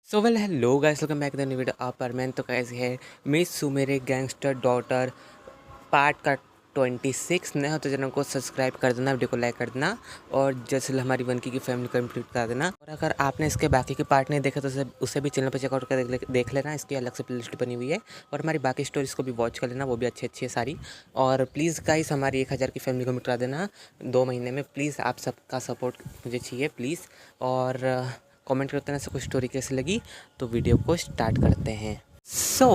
So well hello guys, welcome back the new video आप पर man. तो कैसे है मिस सुमेरे गैंगस्टर डॉटर पार्ट का 26 नया हो तो चैनल को सब्सक्राइब कर देना, वीडियो को लाइक कर देना और जैसे हमारी वनकी की फैमिली कंप्लीट कर देना। और अगर आपने इसके बाकी के पार्ट नहीं देखे तो उसे भी चैनल पर चेकआउट कर देख लेना। इसकी अलग से प्लेलिस्ट बनी हुई है और हमारी बाकी स्टोरीज को भी वॉच कर लेना, वो भी अच्छी अच्छी है सारी। और प्लीज़ गाइस हमारी 1000 की फैमिली कंप्लीट करा देना 2 महीने में। प्लीज़ आप सबका सपोर्ट मुझे चाहिए प्लीज़। और कमेंट करते हैं कोई स्टोरी कैसी लगी। तो वीडियो को स्टार्ट करते हैं।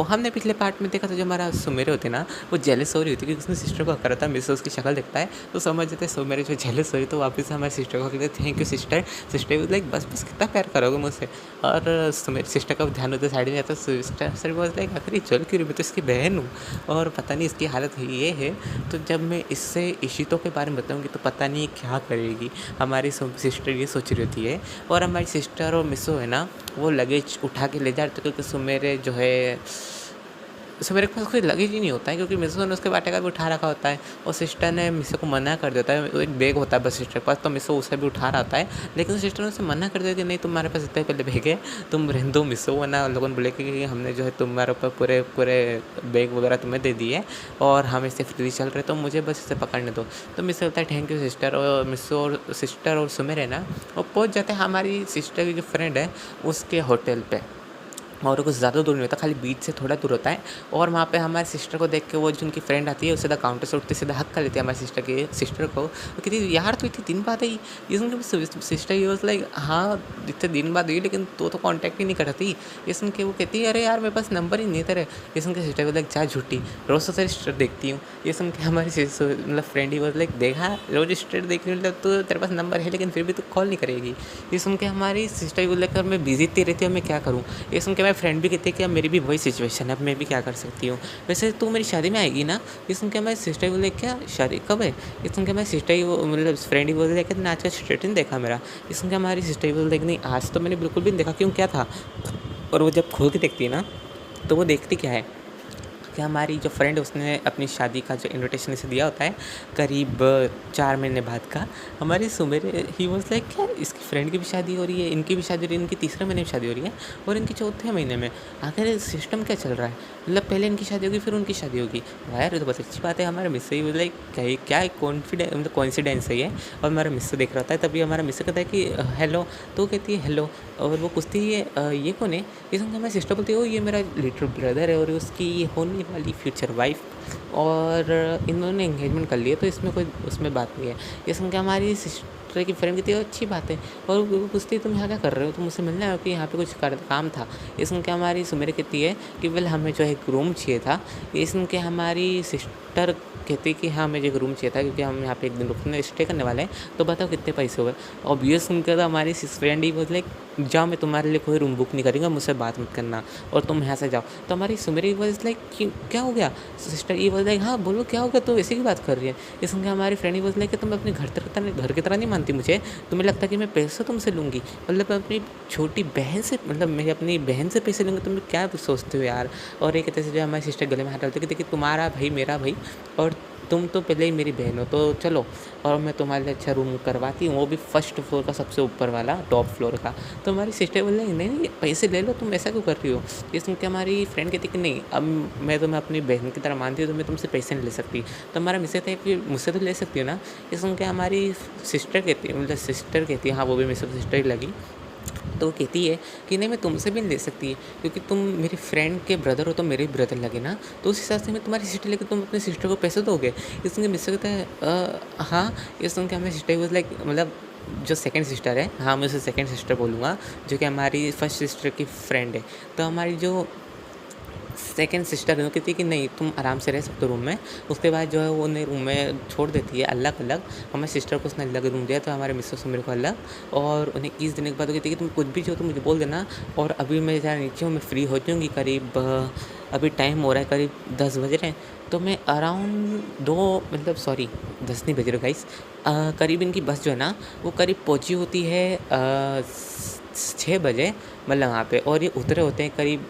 हमने पिछले पार्ट में देखा था जो हमारा सुमेरे होते ना, वो जेलस हो रही होती क्योंकि उसने सिस्टर को करा था। मिस उसकी शक्ल देखता है तो समझ जाते हैं सुमेरे जो जेलस हो रही, तो वापस से हमारे सिस्टर को कहते thank you sister. Sister like बस बस कितना प्यार करोगे मुझसे। और सुमेरे सिस्टर का ध्यान होता है साइड में जाता है। सिस्टर वॉज लाइक आखिर चल क्यों रही, मैं तो इसकी बहन हूँ और पता नहीं इसकी हालत ये है। तो जब मैं इससे इशितों के बारे में बताऊँगी तो पता नहीं क्या करेगी। हमारी सिस्टर ये सोच रही होती है और हमारी सिस्टर और मिसो है ना, वो लगेज उठा के ले जा रहे थे क्योंकि सुमेरे जो है मेरे पास कोई लगेज ही नहीं होता है क्योंकि मिसो ने उसके बाटे का भी उठा रखा होता है और सिस्टर ने मिसो को मना कर देता है। एक बैग होता है बस सिस्टर के पास, तो मिसो उसे भी उठा रहा होता है, लेकिन सिस्टर ने उसे मना कर दिया कि नहीं तुम्हारे पास इतने पहले बैग है, तुम रहने दो मिसो। वरना लोगों ने बोले कि हमने जो है तुम्हारे ऊपर पूरे पूरे बैग वगैरह तुम्हें दे दिए और हम इससे फ्री चल रहे, तो मुझे बस इसे पकड़ने दो। तो मिसो बोलता है थैंक यू सिस्टर। और मिसो और सिस्टर और सुमेर है ना, वो पहुँच जाते हैं हमारी सिस्टर की जो फ्रेंड है उसके होटल पर। और कुछ ज़्यादा दूर नहीं होता, खाली बीच से थोड़ा दूर होता है। और वहाँ पे हमारी सिस्टर को देख के वो जो उनकी फ्रेंड आती है, वो सीधा काउंटर से उठती सीधा हक कर लेती है हमारी सिस्टर को। वो कहती है यार तो इतनी दिन बाद आई। ये सुन के सिस्टर ये वॉज लाइक हाँ इतने दिन बाद हुई लेकिन तो कॉन्टैक्ट ही नहीं करती। ये सुन के वो कहती है अरे यार मेरे पास नंबर ही नहीं तेरे। ये सुन के सिस्टर को लाइक जा झूठी, रोज़ तो तेरी सिस्टर देखती हूँ। ये सुन के हमारी मतलब फ्रेंड ही वॉज लाइक देखा रोज सिस्टर देख रही मतलब तो तेरे पास नंबर है लेकिन फिर भी तू कॉल नहीं करेगी। ये सुन के हमारी सिस्टर को लेकर मैं बिजी इतनी रहती हूँ, मैं क्या करूँ। ये सुन के मेरी फ्रेंड भी कहती है कि अब मेरी भी वही सिचुएशन है, अब मैं भी क्या कर सकती हूँ। वैसे तू मेरी शादी में आएगी ना। ये सुन के हमारी सिस्टर बोले क्या शादी कब है। ये सुन के हमारी सिस्टर ही वो मतलब फ्रेंड ही बोले कि आज का स्टेटस नहीं देखा मेरा। ये सुन के हमारी सिस्टर ही बोले नहीं आज तो मैंने बिल्कुल भी नहीं देखा, क्यों क्या था। और वो जब खोल के देखती है ना तो वो देखती क्या है कि हमारी जो फ्रेंड उसने अपनी शादी का जो इनविटेशन इसे दिया होता है करीब 4 महीने बाद का। हमारी सुमेरे ही वॉज लाइक क्या इसकी फ्रेंड की भी शादी हो रही है, इनकी भी शादी हो रही है, इनकी तीसरे महीने में शादी हो रही है और इनकी चौथे महीने में। आखिर सिस्टम क्या चल रहा है, मतलब पहले इनकी शादी होगी फिर उनकी शादी होगी। यार ये तो बहुत अच्छी बात है। हमारा मिस ही लाइक क्या कॉन्फिडेंस मतलब कॉन्सिडेंस है ये। और हमारा मिस देख रहा होता है, तभी हमारा मिस कहता है कि हेलो। तो कहती है हेलो और वो पूछती है ये कौन है। ये सुनकर हमारी सिस्टर बोलती है ओ ये मेरा लिटिल ब्रदर है और उसकी होने वाली फ्यूचर वाइफ। और इन्होंने एंगेजमेंट कर लिया तो इसमें कोई उसमें बात नहीं है। ये सुन के हमारी सिस्टर की फ्रेंड कहती है अच्छी बात है। और वो पूछती है तुम यहाँ क्या कर रहे हो, तुम मुझसे मिलना है कि यहाँ पे कुछ काम था। ये सुन के हमारी सुमेर कहती है कि वेल हमें जो है एक रूम चाहिए था। ये सुन के हमारी सिस्टर कहती है कि हाँ मुझे एक रूम चाहिए था क्योंकि हम यहाँ पे एक दिन रुकने स्टे करने वाले हैं, तो बताओ कितने पैसे हुए। और ये सुनकर तो हमारी फ्रेंड ही बोले जाओ मैं तुम्हारे लिए कोई रूम बुक नहीं करूँगा, मुझसे बात मत करना और तुम यहाँ से जाओ। तो हमारी सुमेरी वॉज लाइक क्या हो गया। सिस्टर ये वॉज लाइक हाँ बोलो क्या हो गया, तो ऐसी की बात कर रही है। ये सुन के हमारी फ्रेंड ही वॉज लाइक कि तुम अपने घर की तरह नहीं मानती मुझे, तुम्हें लगता है कि मैं पैसे तुमसे लूँगी, मतलब अपनी छोटी बहन से, मतलब मैं अपनी बहन से पैसे लूँगी, तुम क्या सोचते हो यार। और एक कहते जो हमारी सिस्टर गले में हाथ डालते कि देखिए तुम्हारा भाई मेरा भाई और तुम तो पहले ही मेरी बहन हो, तो चलो और मैं तुम्हारे लिए अच्छा रूम करवाती हूँ, वो भी फर्स्ट फ्लोर का सबसे ऊपर वाला टॉप फ्लोर का। तो हमारी सिस्टर बोल रही नहीं पैसे ले लो, तुम ऐसा क्यों कर रही हो। ये सुन के हमारी फ्रेंड कहती कि नहीं अब मैं तुम्हें अपनी बहन की तरह मानती हूँ तो मैं तुमसे पैसे नहीं ले सकती। तो हमारा मिसेज है कि मुझसे तो ले सकती हो ना। ये सुन के हमारी सिस्टर कहती है मतलब सिस्टर कहती है हाँ वो भी मेरे सिस्टर ही लगी। तो वो कहती है कि नहीं मैं तुमसे भी नहीं ले सकती क्योंकि तुम मेरी फ्रेंड के ब्रदर हो तो मेरे ब्रदर लगे ना, तो उस हिसाब से मैं तुम्हारी सिस्टर लेकर तुम अपने सिस्टर को पैसे दोगे। इस सुन के मिस्टर कहता है हाँ। ये सुन के हमें सिस्टर वॉज लाइक मतलब जो सेकंड सिस्टर है, हाँ मैं उसे सेकंड सिस्टर बोलूँगा जो कि हमारी फर्स्ट सिस्टर की फ्रेंड है। तो हमारी जो सेकंड सिस्टर है वो कहती है कि नहीं तुम आराम से रह सकते हो रूम में। उसके बाद जो है वो उन्हें रूम में छोड़ देती है अलग अलग। हमारे सिस्टर को उसने अलग रूम दिया तो हमारे मिसेस मेरे को अलग। और उन्हें 21 दिन के बाद वो कहती है कि तुम कुछ भी जो तुम मुझे बोल देना। और अभी मैं जहाँ नीचे हूँ मैं फ्री हो जाऊँगी करीब अभी टाइम हो रहा है करीब 10 बज रहे हैं, तो मैं अराउंड 2 मतलब सॉरी 10 नहीं बज रहे गाइस। करीब इनकी बस जो है ना वो करीब पहुँची होती है 6 बजे मतलब वहाँ पे, और ये उतरे होते हैं करीब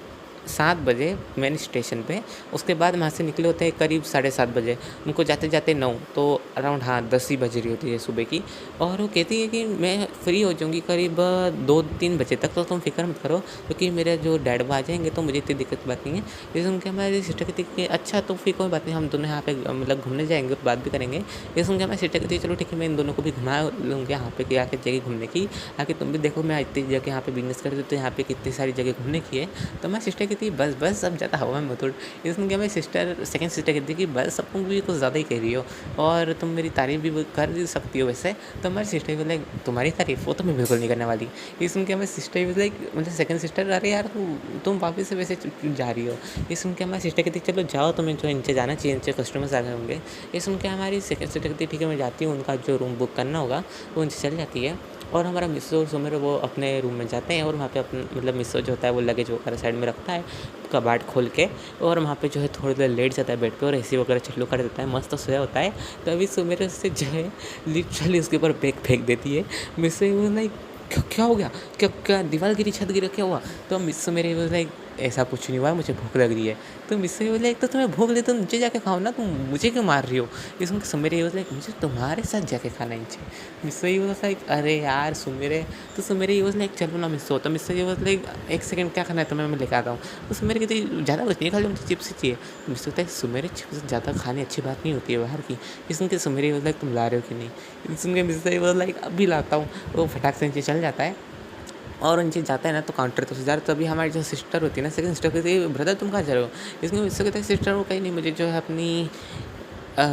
7 बजे मेन स्टेशन पे। उसके बाद वहाँ से निकले होते हैं करीब 7:30 बजे। उनको जाते-जाते 9 तो अराउंड हाँ 10 ही बज रही होती है सुबह की। और वो कहती है कि मैं फ्री हो जाऊँगी करीब 2-3 बजे तक, तो तुम फ़िक्र मत करो क्योंकि मेरे जो डैड वो आ जाएँगे तो मुझे इतनी दिक्कत की बात नहीं है। ये सुन के हमारी सिस्टर कहती है कि अच्छा तो फिर कोई बात नहीं, हम दोनों यहाँ पे मतलब घूमने जाएँगे और बात भी करेंगे। ये सुन के हमारी सिस्टर कहती है चलो ठीक है, मैं इन दोनों को भी घुमा लूँगी यहाँ पे कि आके जगह घूमने की। आके तुम भी देखो मैं इतनी जगह यहाँ पे बिज़नेस कर रही हूँ, तो यहाँ पे कितनी सारी जगह घूमने की है। तो हमारी सिस्टर कहती है बस अब ज़्यादा हवा में मत उड़। ये सुन के हमारी सेकंड सिस्टर कहती है कि बस अब तुम भी कुछ ज़्यादा ही कह रही हो और तुम मेरी तारीफ़ भी कर ही सकती हो वैसे। तो हमारी सिस्टर भी लाइक तुम्हारी तारीफ़ वो तो मैं बिल्कुल नहीं करने वाली। ये सुन के हमारी सिस्टर भी लाइक मतलब सेकंड सिस्टर अरे यार तुम वापस से वैसे क्यों जा रही हो। ये सुन के हमारी सिस्टर कहती चलो जाओ, तुम्हें जो नीचे जाना चाहिए, नीचे कस्टमर्स आ गए होंगे। ये सुन के हमारी सेकंड सिस्टर कहती ठीक है मैं जाती हूँ, उनका जो रूम बुक करना होगा वो नीचे चली जाती है। और हमारा मिस्सो और सुमेर वो अपने रूम में जाते हैं और वहाँ पे अपना मतलब मिस्सो जो होता है वो लगेज वगैरह साइड में रखता है कबाड़ खोल के, और वहाँ पे जो है थोड़ी देर लेट जाता है बेड पे और एसी वगैरह चालू कर देता है, मस्त सोया होता है। तो अभी सुमेर उससे जो है लिटरली उसके ऊपर बैग फेंक देती है। मिस्सो वो लाइक क्या हो गया, क्या दीवार गिरी, छत गिरा, क्या हुआ। तो मिस्सो मेरे वो लाइक ऐसा कुछ नहीं हुआ, मुझे भूख लग रही है। तो मिस्सो बोले एक तो तुम्हें भूख लगी तो नीचे जाके खाओ ना, तुम मुझे क्यों मार रही हो। इसमें सुमेरे बोले मुझे तुम्हारे साथ जाके खाना है नीचे। मिस्सो ये बोला लाइक अरे यार सुमेरे। तो सुमेरे ये बोला लाइक चलो ना मिस्सो। तो मिस्सो ये बोला लाइक एक सेकंड क्या खाना है तुम्हें, मैं लेकर आता हूँ। तो सुमेरे कहती ज़्यादा कुछ नहीं खाली मुझे चिप्स ही चाहिए। तो मिस्सो कहता है सुमेरे चिप्स ज़्यादा खाने अच्छी बात नहीं होती है बाहर की। इसमें के सुमेरे बोला लाइक तुम ला रहे हो कि नहीं। सुन के मिस्सो ये बोला लाइक अभी लाता हूँ। वो फटाक से नीचे चल जाता है और नीचे जाता है ना तो काउंटर तो जा रहा। तो अभी हमारी जो सिस्टर होती है ना सेकंड सिस्टर कहती है ब्रदर तुम कहाँ जा रहे हो। इसमें इससे कहता है सिस्टर वो कहीं नहीं, मुझे जो है अपनी अ,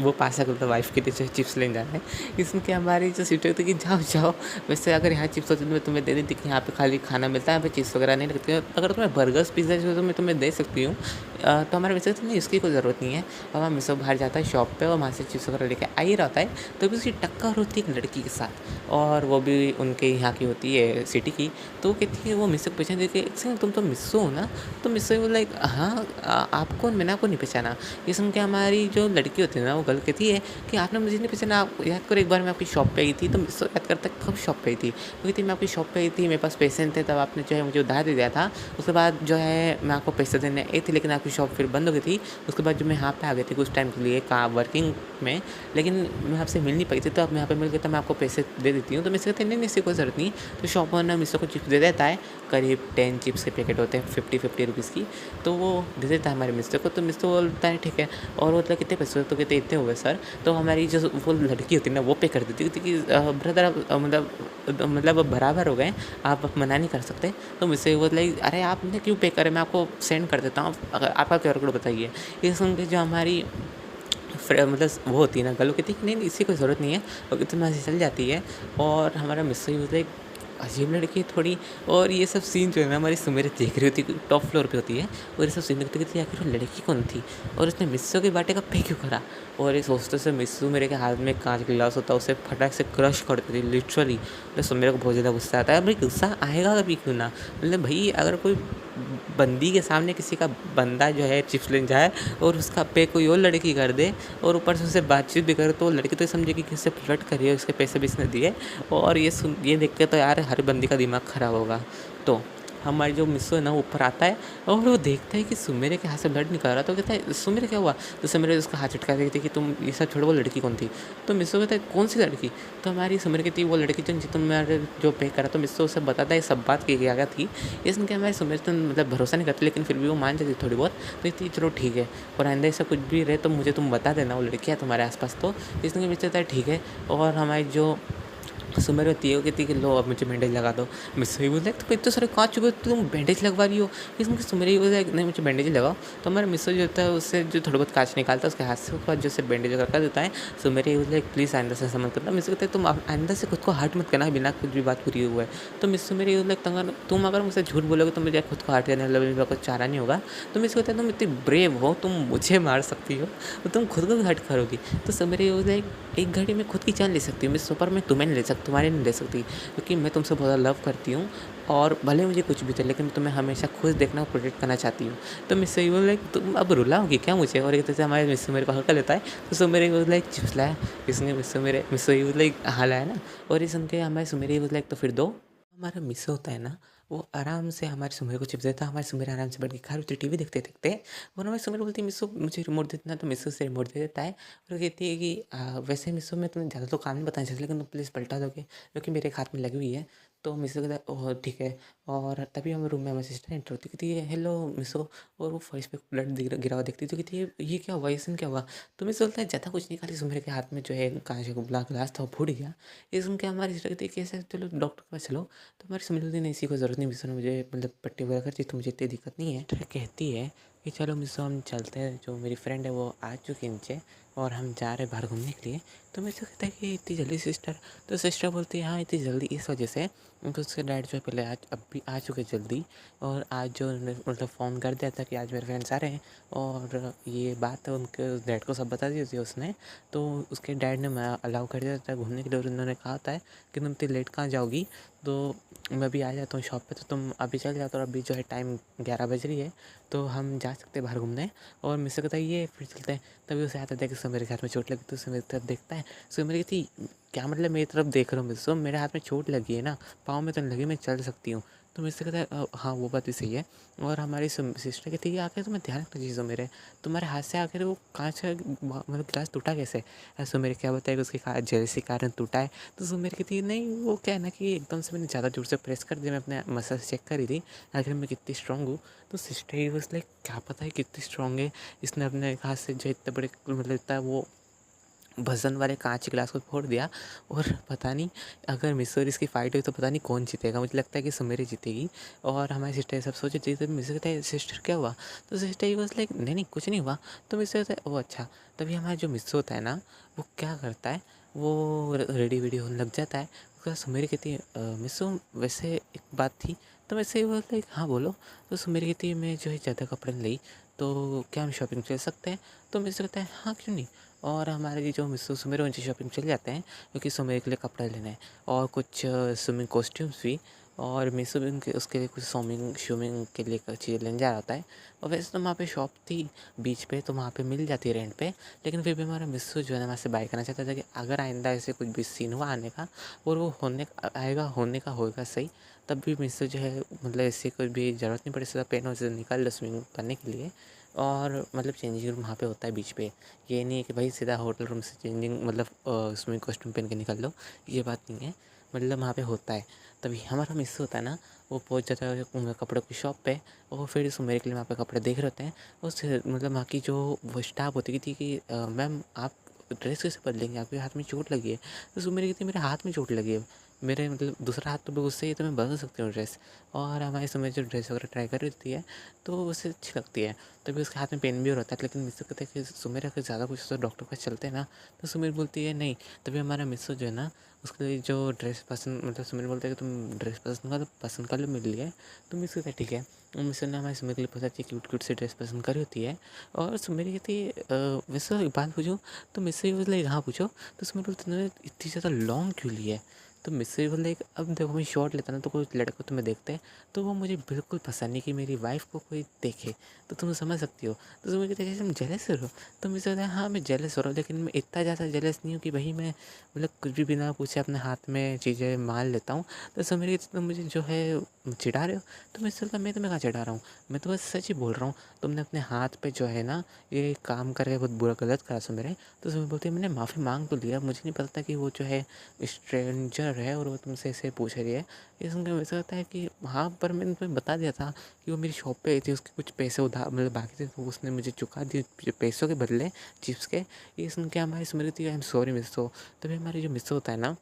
वो पासा करता वाइफ के लिए जो चिप्स लेने जाना है। इसमें क्या हमारी जो सिस्टर थी कि जाओ जाओ, वैसे अगर यहाँ चिप्स होती तो मैं तुम्हें दे देती कि यहाँ पे खाली खाना मिलता है, यहाँ पे चिप्स वगैरह नहीं रखती है। अगर तुम्हें बर्गर्स पिज़्ज़ा जो तो मैं तुम्हें दे सकती हूँ। तो हमारे वैसे तो नहीं, इसकी कोई ज़रूरत नहीं है। और वहाँ मिसो बाहर जाता है शॉप पे और वहाँ से चिप्स वगैरह लेके आ ही रहता है। तो भी उसकी टक्कर होती है एक लड़की के साथ और वो भी उनके यहाँ की होती है सिटी की। तो वो कहती है वो मिसो को पहचान देती है, तुम तो मिसो हो ना। तो मिसो वो लाइक हाँ आप कौन, मैंने आपको नहीं पहचाना। ये सुन के हमारी जो लड़की होती है ना वो गर्ल कहती है कि आपने मुझे नहीं पहचाना, आप याद करो एक बार मैं आपकी शॉप पे आई थी। तो मिसो याद करता कब शॉप पे आई थी। वो कहती मैं आपकी शॉप पे आई थी, मेरे पास पैसे थे, तब आपने जो है मुझे उधार दे दिया था। उसके बाद जो है मैं आपको पैसे देने आई थी लेकिन आपकी शॉप फिर बंद हो गई थी। उसके बाद जो मैं यहाँ पे आ गई थी कुछ टाइम के लिए वर्किंग में, लेकिन मैं आपसे मिल नहीं पाई थी। तो अब मैं यहाँ पे मिल गई तो मैं आपको पैसे दे देती हूँ। तो मिसो कहते नहीं इसकी कोई ज़रूरत नहीं। तो शॉप ओनर मिसो को चिप्स दे देता है, करीब 10 चिप्स के पैकेट होते हैं 50-50 रुपीज़ की। तो वो दे देता है हमारे मिस्टर को। तो मिस्टर बोलता है ठीक है। और मतलब कितने पैसे हुए, तो कहते इतने हुए सर। तो हमारी जो वो लड़की होती है ना वो पे कर देती थी कि ब्रदर आप मतलब अब बराबर हो गए, आप मना नहीं कर सकते। तो मुझसे वो लाइक अरे आपने क्यों पे करे, मैं आपको सेंड कर देता हूँ, अगर आपका QR कोड बताइए। ये सुन के जो हमारी मतलब वो होती है ना गर्ल कहती है कि नहीं इसी कोई ज़रूरत नहीं है, और इतना से चल जाती है। और हमारा मिस्टर यूज़ लाइक अजीब लड़की है थोड़ी। और ये सब सीन जो है ना हमारी सुमेर देख रही होती है, टॉप फ्लोर पे होती है और ये सब सीन देखते कहती है आखिर वो लड़की कौन थी और उसने मिस्सो के बाटे का पे क्यों करा। और ये सोचते से मिस्सू मेरे के हाथ में कांच का गिलास होता है उसे फटाक से क्रश कर देती लिटरली। तो सुमेर को बहुत ज़्यादा गुस्सा आता है। भाई गुस्सा आएगा कभी क्यों ना, मतलब भाई अगर कोई बंदी के सामने किसी का बंदा जो है चिप्स लेने जाए और उसका पे कोई और लड़की कर दे और ऊपर से उससे बातचीत भी करे, तो लड़की तो समझेगी कि इससे फ्लर्ट करिए, उसके पैसे भी इसने दिए। और ये देख के तो यार हर बंदी का दिमाग ख़राब होगा। तो हमारी जो मिस्सो है ना ऊपर आता है और वो देखता है कि सुमेरे के हाथ से ब्लड निकल रहा। तो कहता है सुमेरे क्या हुआ। तो सुमेरे उसका हाथ झटका देती है कि तुम ये सब छोड़ो, वो लड़की कौन थी। तो मिस्सो कहता है कौन सी लड़की। तो हमारी सुमेरे कहती है वो लड़की जो तुम्हारे जो पे करा। तो मिस्सो उसे बताता है सब बात की क्या थी। ये सुन के हमारी सुमेरे तो मतलब भरोसा नहीं करती, लेकिन फिर भी वो मान जाती थोड़ी बहुत। तो कहती चलो ठीक है, और आइंदा ऐसा कुछ भी रहे तो मुझे तुम बता देना, वो लड़की है तुम्हारे आसपास। तो इसने कहता है ठीक है। और हमारी जो सुमेर होती है वो कहती है कि लो अब मुझे बैंडेज लगा दो। मिस्सो ही बोलता है तो इतने सारे कांच चुके तुम बैंडेज लगवा रही हो। इसमें सुमेर ही बोलता है नहीं मुझे बैंडेज लगाओ। तो हमारा मिस्सो जो होता है उससे जो थोड़ा बहुत कांच निकालता है उसके हाथ से, उसके बाद जो बैंडेज कर देता है। सुमेर ही बोलता है प्लीज़ आइंदा से ऐसा मत करना। मिस्सो कहते हैं तुम आइंदा से खुद को हर्ट मत करना बिना कुछ भी बात पूरी हुआ है। तो मिस्सो मेरी बोलता है तुम अगर मुझसे झूठ बोलोगे तो मुझे खुद को हर्ट करने वाला कुछ चारा नहीं होगा। तो मिस्सो कहता है तुम इतनी ब्रेव हो, तुम मुझे मार सकती हो तो तुम खुद को भी हर्ट करोगी। तो सुमेर ही बोलता है एक घड़ी में खुद की जान ले सकती हूँ मिस्सो, पर मैं तुम्हें नहीं ले सकती, तुम्हारे नहीं ले सकती, क्योंकि मैं तुमसे बहुत ज़्यादा लव करती हूँ और भले मुझे कुछ भी थे लेकिन तुम्हें हमेशा खुश देखना और प्रोटेक्ट करना चाहती हूँ। तो मिस्सो ये बोल लाइक तुम अब रुलाओगी क्या मुझे। और एक तरह से हमारे मिस्सो मेरे को हल्का लेता है। तो सुमेर बोल लाइक चिप्स लाया इसने, मिस्सो ये बोल लाइक हाँ लाया ना। और ये सुन के हमारे सुमेर बोल लाइक तो फिर दो। हमारा मिस्सो होता है ना वो आराम से हमारे सुमेर को चिप्स देता, हमारे सुमेर आराम से बैठ के खा रही होती टीवी देखते-देखते और हमारी सुमेर बोलती है, "मिस्सू मुझे रिमोट दे देना", तो मिस्सू उसे रिमोट दे देता है और कहती है कि "वैसे मिस्सू मैं तुम्हें ज़्यादा तो काम नहीं बताना चाहती, लेकिन तुम प्लीज़ पलटा दोगे क्योंकि मेरे एक हाथ में लगी हुई है।" तो मिस्सू कहता है, "ओह! ठीक है।" और तभी हम रूम में हमारी सिस्टर एंटर होती है, कहती है, "हेलो मिस्सू", और वो फर्श पे ब्लड गिरा हुआ देखती है, तो कहती है, "ये क्या हुआ? इसमें क्या हुआ?" तो मिस्सू बोलता है, "ज़्यादा कुछ नहीं, खाली सुमेर के हाथ में जो है काँच का ग्लास था वो फूट गया।" ये सुन के हमारी सिस्टर कहती है, "कैसे? चलो डॉक्टर के पास चलो।" तो हमारी समझ होती नहीं, इसी को ज़रूरत नहीं मिस्सू ने मुझे मतलब पट्टी वगैरह कर दी, तो मुझे इतनी दिक्कत नहीं है। फिर कहती है कि चलो मिस्सू हम चलते हैं, जो मेरी फ्रेंड है वो आ चुकी है नीचे और हम जा रहे हैं बाहर घूमने के लिए। तो मिस्सू कहता है कि इतनी जल्दी सिस्टर? तो सिस्टर बोलती है, हाँ इतनी जल्दी इस वजह से क्योंकि उसके डैड जो है पहले आज अब भी आ चुके जल्दी, और आज जो उन्होंने मतलब फ़ोन कर दिया था कि आज मेरे फ्रेंड्स आ रहे हैं, और ये बात उनके डैड को सब बता दी थी उसने। तो उसके डैड ने अलाउ कर दिया था घूमने के लिए, और उन्होंने कहा था कि तुम इतनी लेट कहाँ जाओगी, तो मैं अभी आ जाता हूँ शॉप पे, तो तुम अभी चल जाओ, तो अभी जो है टाइम 11 बज रही है, तो हम जा सकते हैं बाहर घूमने। और मुझसे कहता है ये फिर चलते हैं। तभी उसे आता है कि सो मेरे हाथ में चोट लगी, तो उसे मेरी तरफ देखता है। सो मेरी कहती, क्या मतलब मेरी तरफ देख रहा हूँ? मुझसे मेरे हाथ में चोट लगी है ना, पाँव में तो नहीं लगी, मैं चल सकती हूँ। तो मुझसे कहता है हाँ वो बात भी सही है। और हमारी सिस्टर कहती है आके तुम्हें ध्यान रखना चाहिए, मेरे तुम्हारे हाथ से आकर वो कांच का मतलब गिलास टूटा कैसे? सो मेरे क्या बताया कि उसके जेलसी कारण टूटा है। तो सुमेर कहती है नहीं वो क्या है ना कि एकदम से मैंने ज़्यादा जोर से प्रेस कर दिया, मैं अपने मसल्स चेक करी थी आखिर मैं कितनी स्ट्रांग हूँ। तो सिस्टर ही वाज लाइक क्या पता है कितनी स्ट्रांग है, इसने अपने हाथ से जो इतने बड़े मतलब इतना वो वज़न वाले कांच के गिलास को फोड़ दिया। और पता नहीं अगर मिस और इसकी फाइट हुई तो पता नहीं कौन जीतेगा, मुझे लगता है कि सुमेर ही जीतेगी। और हमारी सिस्टर ये सब सोचे थी, तो मिस कहता है सिस्टर क्या हुआ? तो सिस्टर ही वाज लाइक नहीं नहीं कुछ नहीं हुआ। तो मिस कहता है ओह अच्छा। तभी हमारा जो मिस होता है ना वो क्या करता है, वो रेडी वेडी होने लग जाता है। उसके बाद सुमेर कहती है मिसो वैसे एक बात थी। तो वैसे ही वो लाइक हाँ बोलो। तो सुमेर कहती है मैं जो है ज़्यादा कपड़े नहीं ली, तो क्या हम शॉपिंग चल सकते हैं? तो मिस कहता है हाँ क्यों नहीं। और हमारे जो मिस सुमेर उनकी शॉपिंग चले जाते हैं क्योंकि सुमेर के लिए कपड़े लेने हैं और कुछ स्विमिंग कॉस्ट्यूम्स भी। और मिसो भी उनके उसके लिए कुछ स्विमिंग स्विमिंग के लिए चीज़ें लेने जा रहा होता है। और वैसे तो वहाँ पे शॉप थी बीच पे, तो वहाँ पे मिल जाती है रेंट पे। लेकिन फिर भी हमारा मिस्सू जो है ना वहाँ से बाय करना चाहता था कि अगर आइंदा ऐसे कुछ भी सीन हुआ आने का और वो होने का होगा सही, तब भी मिस्सू जो है मतलब ऐसे कोई भी ज़रूरत नहीं पड़े, सीधा पेन से निकाल लो स्विमिंग करने के लिए। और मतलब चेंजिंग रूम वहाँ पे होता है बीच पे। ये नहीं है कि भाई सीधा होटल रूम से चेंजिंग मतलब स्विमिंग कॉस्ट्यूम पहन के निकल लो, ये बात नहीं है। मतलब वहाँ पे होता है। तभी हमारा मिस होता है ना वो पहुँच जाता है कपड़ों की शॉप पे, और फिर सुमेर के लिए वहाँ पे कपड़े देख रहे होते हैं। उस मतलब वहाँ की जो वो स्टाफ होती थी कि मैम आप ड्रेस कैसे बदलेंगे, आपके हाथ में चोट लगी है? तो सुमेर कहती मेरे हाथ में चोट लगी है, मेरे मतलब दूसरा हाथ तो बिल्कुल सही है, तो मैं बदल सकती हूँ ड्रेस। और हमारे सुमेर जो ड्रेस वगैरह ट्राई कर रही होती है तो उसे अच्छी लगती है। तभी उसके हाथ में पेन भी हो रहता है, लेकिन मिस्सू कहते हैं कि सुमेर अगर ज़्यादा कुछ तो डॉक्टर के पास चलते हैं ना। तो सुमेर बोलती है नहीं। तभी हमारा मिस्सू जो है ना उसके लिए जो ड्रेस पसंद मतलब सुमेर बोलता है कि तुम ड्रेस पसंद कर लो मेरे लिए। तो मिस्सू कहता है ठीक है। और मिस्सू ने हमारे सुमेर के लिए बहुत अच्छी क्यूट क्यूट सी ड्रेस पसंद करी होती है। और सुमेर कहती है वैसे एक बात पूछूं? तो मिस्सू बोले हाँ पूछो। तो सुमेर बोलते तुमने इतनी ज़्यादा लॉन्ग क्यों ली है? तो मिस्सू बोले अब देखो मैं शॉर्ट लेता ना तो कोई लड़का तुम्हें देखते हैं तो वो मुझे बिल्कुल पसंद नहीं कि मेरी वाइफ को कोई देखे, तो तुम समझ सकती हो। तो तुम्हें कहते हैं तुम जेलस हो रहे हो? तो मुझे कहता है हाँ मैं जेलस हो रहा हूँ, लेकिन मैं इतना ज़्यादा जेलस नहीं हूँ कि भाई मैं मतलब कुछ भी बिना पूछे अपने हाथ में चीज़ें मान लेता हूँ। तो सब मेरे तुम मुझे जो है चिढ़ा रहे हो। तो मैं सोचता मैं तुम्हें कहाँ चिढ़ा रहा हूँ, मैं तो बस सच ही बोल रहा हूँ। तुमने अपने हाथ पे जो है ना ये काम करके बहुत बुरा गलत करा सो मेरे। तो सब बोलते मैंने माफ़ी मांग तो लिया, मुझे नहीं पता था कि वो जो है स्ट्रेंजर है और वो तुमसे ऐसे पूछ रही है। ये सुनकर वैसा होता है कि हाँ पर मैंने तुम्हें बता दिया था कि वो मेरी शॉप पे आई थी, उसके कुछ पैसे उधार मतलब बाकी थे तो उसने मुझे चुका दिए पैसों के बदले चिप्स के। ये सुन के हमारी स्मृति आई एम सॉरी मिस्सो। तभी हमारी जो मिस्सो होता है ना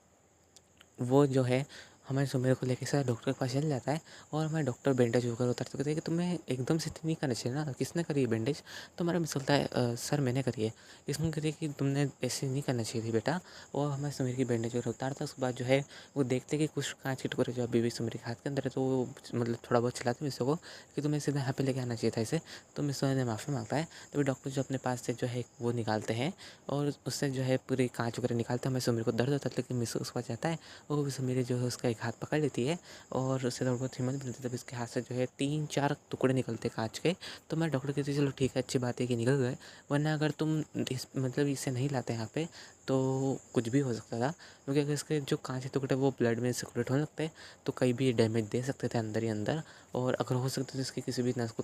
वो जो है हमारे सुमेर को लेके सर डॉक्टर के पास चल जाता है। और हमारे डॉक्टर बैंडेज होकर उतर तो कहते हैं कि तुम्हें एकदम से इतनी नहीं करना चाहिए ना, किसने करी है बैंडेज? तो हमारा मिस बोलता है सर मैंने करी है। इसमें कहते हैं कि तुमने ऐसे नहीं करना चाहिए थी बेटा। और हमारे सुमेर की बैंडेज वगैरह उतारता है। उसके बाद जो है वो देखते कि कुछ कांच के टुकड़े जो अभी भी सुमेर के हाथ के अंदर है, तो वो मतलब थोड़ा बहुत चलाते हैं मिस्सो को कि तुम्हें सीधा यहाँ पे लेके आना चाहिए था इसे। तो मिस्सो ने माफ़ी मांगता है। तभी डॉक्टर जो अपने पास से जो है वो निकालते हैं और उससे जो है पूरी कांच वगैरह निकालते हैं। हमें सुमेर को दर्द होता है, लेकिन मिस्सो उसके पास जाता है और वो सुमेर जो है उसका एक हाथ पकड़ लेती है और उससे थोड़ा बहुत हिम्मत मिलती है। तब इसके हाथ से जो है 3-4 टुकड़े निकलते कांच के। तो मैं डॉक्टर कहती चलो ठीक है अच्छी बात है कि निकल गए, वरना अगर तुम मतलब इसे नहीं लाते यहाँ पे तो कुछ भी हो सकता था, क्योंकि अगर इसके जो काँच के टुकड़े वो ब्लड में सर्कुलेट होने लगते तो कहीं भी डैमेज दे सकते थे अंदर ही अंदर, और अगर हो सकता तो इसकी किसी भी नस को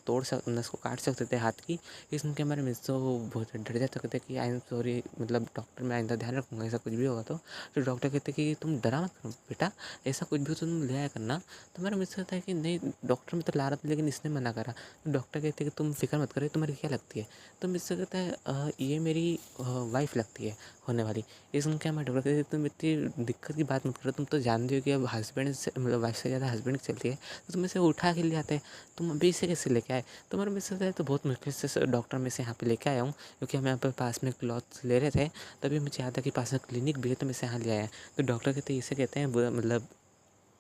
काट सकते थे हाथ की। ये सुन के हमारे मिस तो बहुत डर जाते थे कि आई एम सॉरी, मतलब डॉक्टर, मैं आइंदा ध्यान रखूँगा ऐसा कुछ भी होगा तो डॉक्टर कहते कि तुम डरा मत करो बेटा, ऐसा कुछ भी हो तो तुम ले आया करना। तो हमारा मिस कहता है कि नहीं डॉक्टर में तो ला रहा था लेकिन इसने मना करा। तो डॉक्टर कहते हैं कि तुम फिक्र मत करो, तुम्हारी क्या लगती है? तो मिस कहता है ये मेरी वाइफ लगती है होने वाली। ये सुन के हमारे डॉक्टर कहते तुम इतनी दिक्कत की बात मत करो, तुम तो जानते हो कि अब हस्बैंड से मतलब वाइफ से ज़्यादा हस्बैंड की चलती है, तो तुम इसे उठा के ले आते हैं, तुम अभी इसे कैसे लेके आए? तो हमारा मिस कहता है तो बहुत मुश्किल से डॉक्टर में से यहाँ पे लेके आया हूँ, क्योंकि हम यहाँ पर पास में क्लॉथ ले रहे थे, तभी मुझे याद था कि पास में क्लिनिक भी है तो मैं इसे यहाँ ले आया। तो डॉक्टर कहते हैं इसे कहते हैं मतलब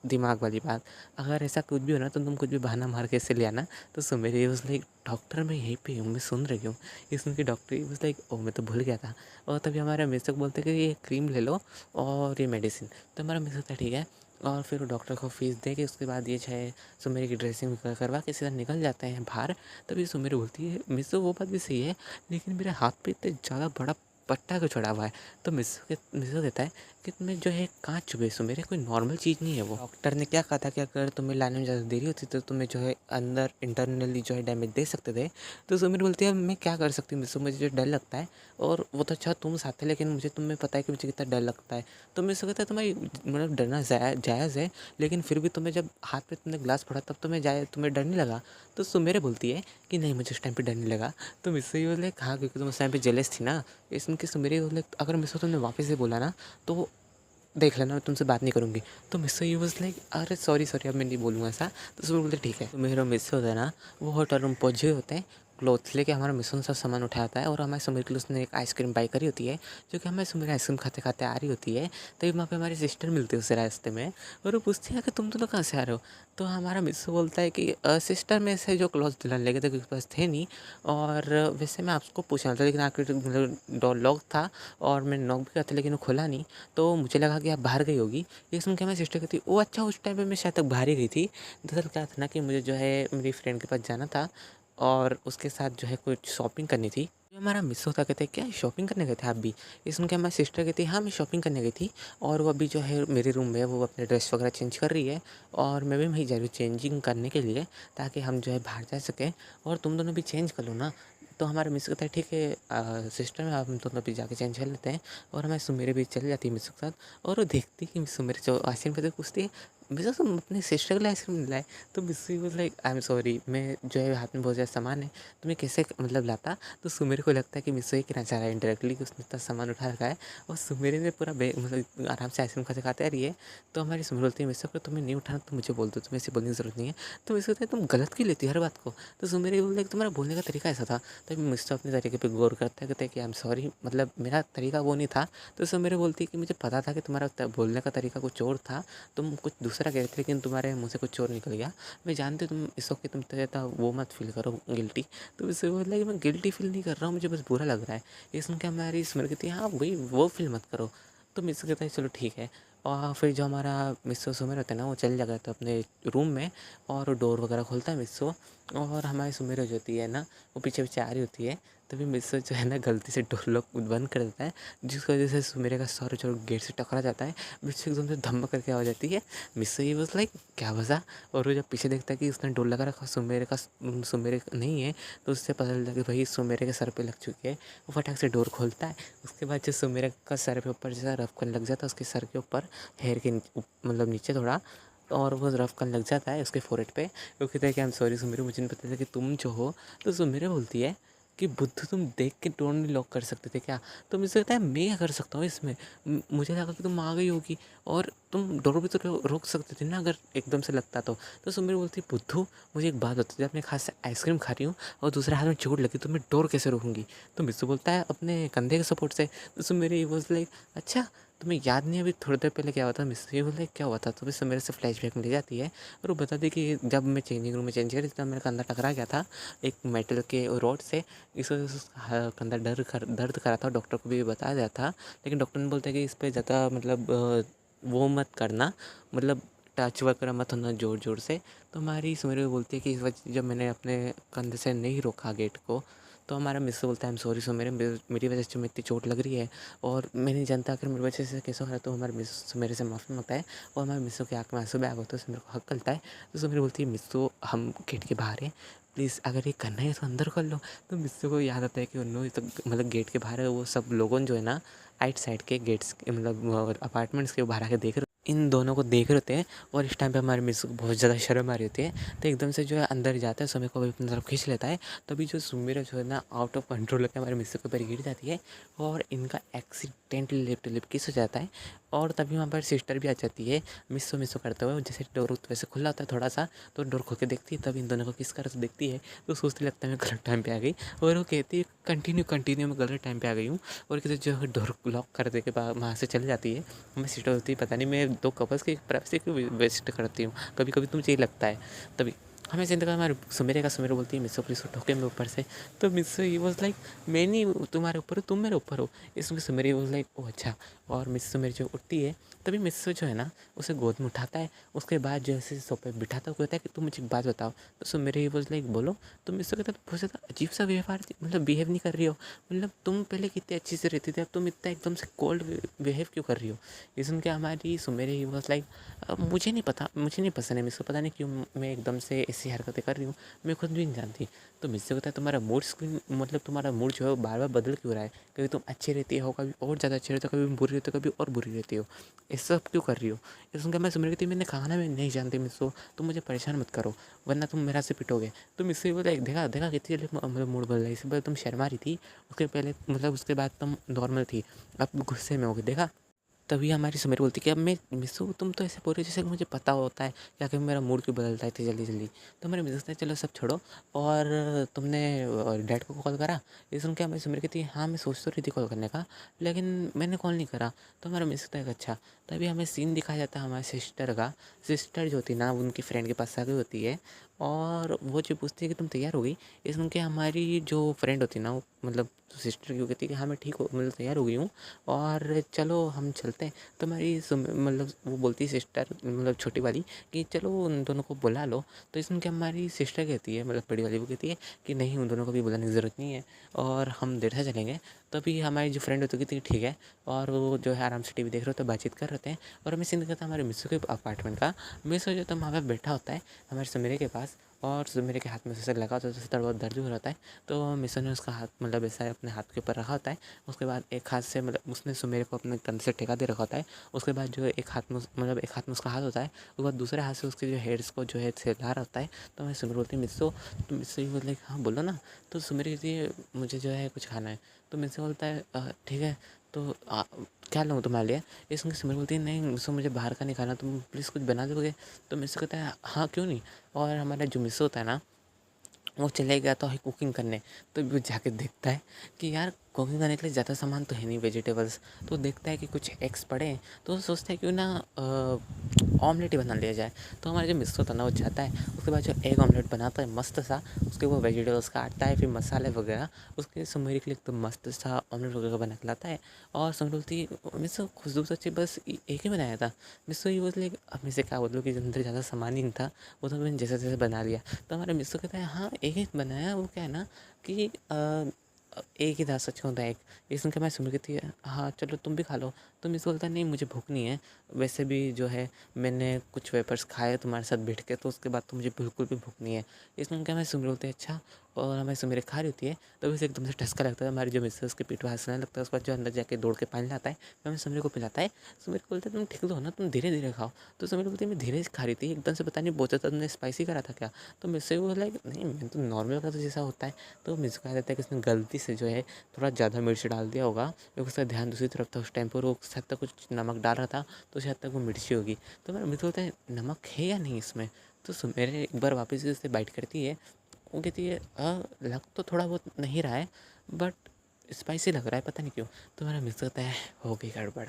दिमाग वाली बात। अगर ऐसा कुछ भी हो ना तो तुम कुछ भी बहाना मार के इसे ले आना। तो सो मेरे वाज़ लाइक डॉक्टर मैं यहीं पे हूँ, मैं सुन रही हूँ। ये सुन के डॉक्टर वाज़ लाइक ओह मैं तो भूल गया था। और तभी हमारे मिस्टर बोलते हैं कि ये क्रीम ले लो और ये मेडिसिन। तो हमारा मिस्टर था ठीक है, और फिर वो डॉक्टर को फीस दे के उसके बाद ये चाहे सुमेरी की ड्रेसिंग करवा के सीधा निकल जाते हैं बाहर। तभी सुमेरी बोलती है मिस वो बात भी सही है, लेकिन मेरे हाथ पे इतने ज़्यादा बड़ा पट्टा क्यों चढ़ा हुआ है? तो मिस्टर कहता है कि तुम्हें जो है काँच चुभे सुमेरे, कोई नॉर्मल चीज़ नहीं है वो। डॉक्टर ने क्या कहा था कि अगर तुम्हें लाने में ज़्यादा देरी होती तो तुम्हें जो है अंदर इंटरनली जो है डैमेज दे सकते थे। तो सुमेर बोलती है मैं क्या कर सकती हूँ मिस्टर, मुझे जो डर लगता है, और वो तो अच्छा तुम साथ थे लेकिन मुझे तुम्हें पता है कि मुझे कितना डर लगता है। तो मिस्टर कहता है तुम्हारी मतलब डरना जायज़ है, लेकिन फिर भी तुम्हें जब हाथ पे तुमने ग्लास पड़ा तब तुम्हें डर नहीं लगा? तो सुमेरे बोलती है कि नहीं मुझे उस टाइम पे डर नहीं लगा। तो मिस्टर ये बोले हाँ क्योंकि तुम उस टाइम पे जेलस थी ना। ये सुन के सुमेरे बोले अगर मिस्टर तुमने वापस से बोला ना तो देख लेना मैं तुमसे बात नहीं करूँगी। तो मिस्टर यू वाज़ लाइक अरे सॉरी अब मैं नहीं बोलूँगा ऐसा। तो सुबह बोलते ठीक है। तो मेरा मिस्टर होता है ना वो होटल रूम पहुँचे होते हैं, क्लॉथ्स लेके हमारा मिस्टर सब सामान उठाता है, और हमारे सुमीर के लिए उसने एक आइसक्रीम बाई करी होती है, जो कि हमारे सुमीर आइसक्रीम खाते खाते आ रही होती है। तभी वहाँ पे हमारी सिस्टर मिलती है उस रास्ते में, और वो पूछती है कि तुम दोनों कहाँ से आ रहे हो? तो हमारा मिस्टर बोलता है कि सिस्टर में से जो क्लॉथ दिलाने लगे थे क्योंकि पास थे नहीं, और वैसे मैं आपको पूछना था लेकिन आपके मतलब डोर लॉक था और मैंने नॉक भी किया था लेकिन वो खुला नहीं, तो मुझे लगा कि आप बाहर गई होगी। ये सुन के मेरी सिस्टर कहती ओ अच्छा उस टाइम पे मैं शायद तक बाहर ही गई थी। दरअसल क्या था ना कि मुझे जो है मेरी फ्रेंड के पास जाना था और उसके साथ जो है कुछ शॉपिंग करनी थी। जो हमारा मिस होता कहते क्या शॉपिंग करने गए थे आप भी? ये सुन के हमारी सिस्टर कहती हाँ मैं शॉपिंग करने गई थी, और वो अभी जो है मेरे रूम में वो अपने ड्रेस वगैरह चेंज कर रही है, और मैं भी वहीं जा रही हूँ चेंजिंग करने के लिए, ताकि हम जो है बाहर जा सकें और तुम दोनों भी चेंज कर लो ना। तो हमारा मिस कहता है ठीक है सिस्टर में आप हम दोनों भी जाके चेंज कर लेते हैं, और हमारे सुमेरे भी चली जाती है मिस के साथ, और वो देखती है कि सुमेरे जो आइसक्रीम पे पूछती है मिस तुम अपने सिस्टर के लिए आइसक्रीम लाए? तो Missy was like I am sorry, मैं जो है हाथ में बहुत ज़्यादा सामान है तो मैं कैसे मतलब लाता? तो सुमेरे को लगता है कि मिस्सू ये कहना चाह रहा है इंडायरेक्टली कि उसने इतना सामान उठा रखा है, और सुमेरे ने पूरा मतलब आराम से आइसक्रीम खाते खाते आ रही है। तो हमारी सुमेर बोलती है मिस्सू अगर तुम्हें नहीं उठाना तो मुझे बोल दो, तुम्हें ऐसे बोलने की ज़रूरत नहीं है। तो मिस्सू कहते तुम गलत क्यों लेती हो हर बात को? तो सुमेरे बोलते हैं तुम्हारा बोलने का तरीका ऐसा था। तो मिस्टर अपने तरीके पे गौर करता है, कहते हैं कि आई एम सॉरी मतलब मेरा तरीका वो नहीं था। तो सुमेरे बोलती है कि मुझे पता था कि तुम्हारा बोलने का तरीका कुछ और था, तुम कुछ दूसरा कह रहे थे लेकिन तुम्हारे मुँह से कुछ और निकल गया। मैं जानती हूँ तुम इस वक्त तुम तो ज़्यादा वो मत फील करो गिल्टी। तो इससे बोला कि मैं गिल्टी फील नहीं कर रहा हूँ, मुझे बस बुरा लग रहा है। ये सुन के हमारी स्मृति कहती है हाँ वही वो फील मत करो। तो मिस्टर कहता है चलो ठीक है। और फिर जो हमारा मिस्टर सुमेर होता है ना वो चल जाता है अपने रूम में, और डोर वगैरह खोलता है मिस्सो, और हमारी सुमेर जो होती है ना वो पीछे पीछे आ रही होती है। तभी मिस्सो जो है ना गलती से डोर लॉक बंद कर देता है, जिसकी वजह से सुमेरे का सर जो गेट से टकरा जाता है। मिस्सो एकदम से धम्म करके आ जाती है। मिस्सो ये बस लाइक क्या बजा, और वो जब पीछे देखता है कि उसने डोर लगा रखा सुमेरे नहीं है, तो उससे पता चलता है कि भाई सुमेरे के सर पे लग चुकी है। वो फटाक से डोर खोलता है। उसके बाद जो सुमेरे का सर पे ऊपर जैसा रफ करने लग जाता है उसके सर के ऊपर हेयर के मतलब नीचे थोड़ा, और वो रफ करने लग जाता है उसके फोrehead पे। वो कहता है कि आई एम सॉरी सुमेरे, मुझे नहीं पता था कि तुम जो हो। तो सुमेरे बोलती है कि बुद्धू तुम देख के डोर नहीं लॉक कर सकते थे क्या? तो मुझे लगता है मैं क्या कर सकता हूँ इसमें? मुझे लगा कि तुम आ गई होगी और तुम डोर भी तो रोक सकते थे ना अगर एकदम से लगता तो सुमेर बोलती बुद्धू मुझे एक बात बता, जब मैं हाथ से आइसक्रीम खा रही हूँ और दूसरे हाथ में चोट लगी तो मैं डोर कैसे रोकूंगी? तो मिस्सू बोलता है अपने कंधे के सपोर्ट से। तो सुमेर वॉज लाइक अच्छा तुम्हें याद नहीं अभी थोड़ी देर पहले क्या हुआ था? मिस्सू ये बोले क्या हुआ था? तो फिर मेरे से फ्लैशबैक में ले जाती है, और वो बता दी कि जब मैं चेंजिंग रूम में चेंज करी तब मेरा कंधा टकरा गया था एक मेटल के रॉड से, इस वजह से कंधा दर्द करा था। डॉक्टर को भी बताया गया था, लेकिन डॉक्टर ने बोलता है कि इस पर ज़्यादा मतलब वो मत करना, मतलब टच वगैरह मत होना ज़ोर ज़ोर से। तो हमारी सुमेर बोलती है कि इस वजह जब मैंने अपने कंधे से नहीं रोका गेट को तो हमारा मिस्सू बोलता है आई एम सॉरी सो मेरी वजह से तुम्हें इतनी चोट लग रही है और मैं नहीं जानता अगर मेरी वजह से कैसा हो रहा है। तो हमारे मिस्सू मेरे से माफ़ी मांगता है और हमारे मिस्सू की आँख में आंसू बैग होता है, उससे मेरे को हक करता है। तो सुमेर बोलती है मिस्सू हम गेट के बाहर हैं, प्लीज़ अगर ये करना है तो अंदर कर लो। तो मिस्सू को याद आता है कि उन्होंने तो मतलब गेट के बाहर है, वो सब लोगों जो है ना आइट साइड के गेट्स मतलब अपार्टमेंट्स के बाहर आके देख रहे इन दोनों को देख रहे होते हैं। और इस टाइम पे हमारे मिस्सू को बहुत ज़्यादा शर्म आ रही होती है। तो एकदम से जो है अंदर जाता है, सुमेर को अपनी तरफ खींच लेता है। तभी जो सुमेर जो है ना आउट ऑफ कंट्रोल होकर हमारे मिस्सू के ऊपर गिर जाती है और इनका एक्सीडेंटली लिप टू लिप किस हो जाता है। और तभी वहाँ पर सिस्टर भी आ जाती है मिस्सू मिस्सू करते हुए। जैसे डोर वैसे खुला होता है थोड़ा सा, तो डोर खोल के देखती है, तब इन दोनों को किस कर देखती है तो सोचती लगता है मैं गलत टाइम पे आ गई। और वो कहती है कंटिन्यू मैं गलत टाइम पे आ गई हूँ। और किसी जो है डोर लॉक कर दे के बाद वहाँ से चली जाती है। मैं सिस्टर होती है पता नहीं मैं दो कपल्स की प्राइवेसी क्यों वेस्ट करती हूँ, कभी कभी तो मुझे ये लगता है। तभी हमें चिंता का हमारे सुमेर बोलती है मिस्सू प्लीज़ उठो के मैं ऊपर से। तो मिस्सू ही वॉज लाइक मैं नहीं तुम्हारे ऊपर हूँ, तुम मेरे ऊपर हो। इसमें सुमेर वॉज लाइक ओ अच्छा। और मिस्सू मेरी जो उठती है तभी मिस्सू जो है ना उसे गोद में उठाता है। उसके बाद जो है सोफे पे बिठाता हुआ कहता है कि तुम मुझे एक बात बताओ। तो सुमेर ही वॉज लाइक बोलो। तो मिस्सू कहता है बहुत ज़्यादा अजीब सा व्यवहार मतलब बिहेव नहीं कर रही हो, मतलब तुम पहले कितने अच्छी से रहती थी, अब तुम इतना एकदम से कोल्ड बिहेव क्यों कर रही हो। ये सुन के हमारी सुमेर ही वॉज लाइक मुझे नहीं पता, मुझे नहीं पसंद है मिस्सू, पता नहीं क्यों मैं एकदम से ऐसी हरकतें कर रही हूँ, मैं खुद भी नहीं जानती। तो मिस्सू कहता है तुम्हारा मूड स्क्रीन मतलब तुम्हारा मूड जो है बार बार बदल क्यों रहा है, कभी तुम अच्छी रहती हो कभी और ज़्यादा अच्छी रहती हो, कभी बुरी रहती हो कभी और बुरी रहती हो, ये सब क्यों कर रही हो। ये सुनकर मैं सुमेर कहती मैंने कहा ना मैं नहीं जानती मिस्सू, तुम मुझे परेशान मत करो वरना तुम मेरा से पिटोगे। तो मिस्सू बोला देखा देखा कितनी जल्दी मतलब मूड बदल रहा है, इससे पहले तुम शर्मा रही थी, उसके पहले मतलब उसके बाद तुम नॉर्मल थी, अब गुस्से में हो गई देखा। तभी हमारी सुमेर बोलती कि अब मैं मिस्सू तुम तो ऐसे बोल रहे हो जैसे कि मुझे पता होता है क्या कि मेरा मूड क्यों बदलता है इतनी जल्दी जल्दी। तो मेरे मिसेस ने चलो सब छोड़ो और तुमने डैड को कॉल करा। ये सुन के हमारी सुमेर कहती है हाँ मैं सोच तो रही थी कॉल करने का लेकिन मैंने कॉल नहीं करा। तो हमारा मिसेस ने कहा अच्छा। तभी हमें सीन दिखाया जाता है हमारे सिस्टर का। सिस्टर जो होती है ना उनकी फ्रेंड के पास आ गई होती है और वो जो पूछती है कि तुम तैयार हो गई। ये सुन के हमारी जो फ्रेंड होती है ना वो मतलब सिस्टर क्यों कहती है कि हाँ मैं ठीक हो मतलब तैयार हो गई हूँ और चलो हम चलते हैं। तो हमारी मतलब वो बोलती है सिस्टर मतलब छोटी वाली कि चलो उन दोनों को बुला लो। तो इसमें क्या हमारी सिस्टर कहती है मतलब बड़ी वाली वो कहती है कि नहीं उन दोनों को भी बुलाने की ज़रूरत नहीं है और हम देर से चलेंगे। तभी हमारी जो फ्रेंड होती थी ठीक है और वो जो है आराम से टीवी देख रहे होते बातचीत कर रहे थे। और हमें सीन करता है हमारे मिस्सू के अपार्टमेंट का। मिस्सू जो तो वहाँ पर बैठा होता है हमारे सुमेरे के पास और सुमेरे के हाथ में से लगा होता है तो थोड़ा बहुत दर्द हो रहा है। तो मिस्सू ने उसका हाथ मतलब ऐसा अपने हाथ के ऊपर रखा होता है। उसके बाद एक हाथ से मतलब उसने सुमेरे को अपने कंधे से टेका दे रखा होता है। उसके बाद जो है एक हाथ में मतलब एक हाथ में उसका हाथ होता है, उसके बाद दूसरे हाथ से उसके जो हेड्स को जो है सहला रहा होता है। तो मैं सुमेर बोलती हूँ मिस्सू, तो मिस्सू बोलते हैं हाँ बोलो ना। तो सुमेर कहती है मुझे जो है कुछ खाना है। तो मिस्सू बोलता है ठीक है तो क्या लाऊँ तुम्हारे लिए। इसमें सुमेर बोलती है नहीं मिस्सू मुझे बाहर का नहीं खाना, तुम प्लीज़ कुछ बना दोगे। तो मिस्सू कहता है हाँ क्यों नहीं। और हमारा जो मिस्सू होता है ना वो चले गया तो है कुकिंग करने। तो वो जाके देखता है कि यार कुकिंग करने के लिए ज़्यादा सामान तो है नहीं वेजिटेबल्स। तो देखता है कि कुछ एग्स पड़े हैं तो वो सोचता है क्यों ना ऑमलेट ही बना लिया जाए। तो हमारा जो मिस्टर होता है ना वो जाता है उसके बाद जो एग ऑमलेट बनाता है मस्त सा। उसके वो वेजिटेबल्स काटता है फिर मसाले वगैरह उसके सुमेरी के लिए तो मस्त सा ऑमलेट वगैरह बना के लाता है। और सुन बोलती मिस्टर खुशबू सच्ची बस एक ही बनाया था। मिस्टर ये बोलते अब मैं से क्या बोलूँ कि अंदर ज़्यादा सामान ही नहीं था, वो तो मैंने जैसे जैसे बना लिया। तो हमारा मिस्टर कहता है हाँ एक ही बनाया, वो क्या है ना कि एक ही था सच में होता है एक। ये सुन के मैं सुन रही थी हाँ चलो तुम भी खा लो। तो मिस बोलता है नहीं मुझे भूख नहीं है, वैसे भी जो है मैंने कुछ वेपर्स खाए तुम्हारे साथ बैठ के तो उसके बाद तो मुझे बिल्कुल भी भूख नहीं है। ये सुन के मैं सुन रही होती है अच्छा। और हमारी सुमेरे खा रही होती है तो उसे एकदम से ठसका लगता है, हमारी जो मिस्टर उसके पीठ पर हंसने लगता है। उसके बाद जो अंदर जाके दौड़ के पानी लाता है तो हमें सुमेरे को पिलाता है। सुमेरे को बोलता है तुम ठीक तो हो ना, तुम धीरे धीरे खाओ। तो सुमेरे बोलती है मैं धीरे खा रही थी एकदम से पता नहीं बहुत ज़्यादा तुमने स्पाइसी करा था क्या। तो मुझसे वो लाइक नहीं मैं तो नॉर्मल का तो जैसा होता है। तो मुझे कहा जाता है कि उसने गलती से जो है थोड़ा ज़्यादा मिर्च डाल दिया होगा क्योंकि उसका ध्यान दूसरी तरफ था उस टाइम पर, वो शायद तक कुछ नमक डाल रहा था तो शायद तक वो मिर्ची होगी। तो मेरा मित्र होता है नमक है या नहीं इसमें। तो मेरे एक बार वापस से बाइट करती है, वो कहती है लग तो थोड़ा बहुत नहीं रहा है बट स्पाइसी लग रहा है पता नहीं क्यों। तो मेरा मित्र होता है हो गई गड़बड़।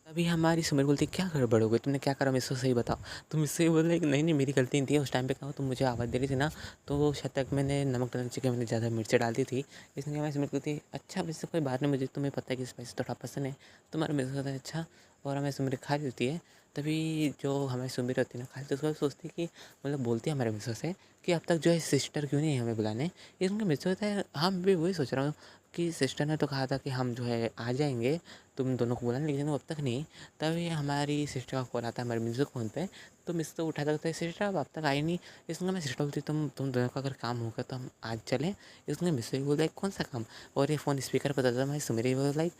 अभी हमारी सुमेर बोलती क्या गड़बड़ हो गई, तुमने क्या करा मुझसे सही बताओ। तो मुझसे बोले कि नहीं नहीं मेरी गलती नहीं थी, उस टाइम पे कहा तुम मुझे आवाज़ दे रही थी ना तो शायद तक मैंने नमक डालने चाहिए, मैंने ज़्यादा मिर्ची डाल दी थी। इसलिए हमारी सुमेर बोलती अच्छा वैसे कोई बात नहीं, मुझे तुम्हें पता है कि स्पाइसी थोड़ा पसंद है। तो हमारा मिर्च कहता है अच्छा। और हमें सुमेर खा लेती है। तभी जो हमारी सुमिर होती है ना खाली, तो उसको सोचती है कि मतलब बोलती है हमारे मिस्टर से कि अब तक जो है सिस्टर क्यों नहीं है हमें बुलाने। ये उनका मिस्टर होता है, हम भी वही सोच रहा हूँ कि सिस्टर ने तो कहा था कि हम जो है आ जाएंगे तुम दोनों को बुलाने, लेकिन वो अब तक नहीं। तभी हमारी सिस्टर का फ़ोन आता है हमारे मिस्टर फ़ोन पे, तो मिस्टर उठाता कहता है सिस्टर अब तक आई नहीं। इसलिए मैं सिस्टर बोलती तुम दोनों का अगर काम होगा तो हम आज चलें। इसलिए मिस्टर ही बोलता है कौन सा काम, और ये फ़ोन स्पीकर पर था। मैं सुमेरी बोल लाइक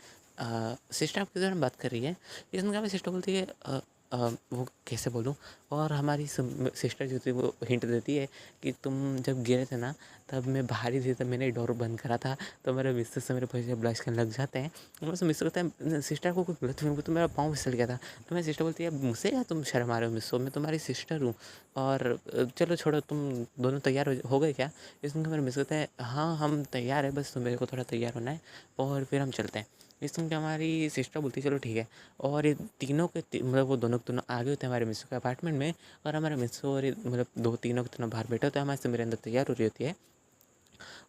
सिस्टर आप किस बारे में बात कर रही है। इसने कहा सिस्टर बोलती है वो कैसे बोलूँ। और हमारी सिस्टर जो थी वो हिंट देती है कि तुम जब गिरे थे ना तब मैं बाहर ही थी, तब मैंने डोर बंद करा था। तो मेरे मिस्टर से मेरे पैसे ब्लश करने लग जाते हैं। और मुझसे मिस्टर कहता है सिस्टर को कुछ बोला तो मेरा पाँव फिसल गया था। तो मैं सिस्टर बोलती है मुझसे या तुम शर्म आ रहे हो मिस्टर, मैं तुम्हारी सिस्टर हूँ। और चलो छोड़ो, तुम दोनों तैयार हो गए क्या। इसमें मेरे मिस्टर कहता है हाँ हम तैयार है, बस मेरे को थोड़ा तैयार होना है और फिर हम चलते हैं। इस सुन के हमारी सिस्टर बोलती है चलो ठीक है। और ये तीनों के मतलब वो दोनों के दोनों आगे होते हैं हमारे मिस्टर के अपार्टमेंट में, और हमारे मिस्टर और मतलब दो तीनों के तीनों बाहर बैठे होते हैं। हमारे से मेरे अंदर तैयार हो रही होती है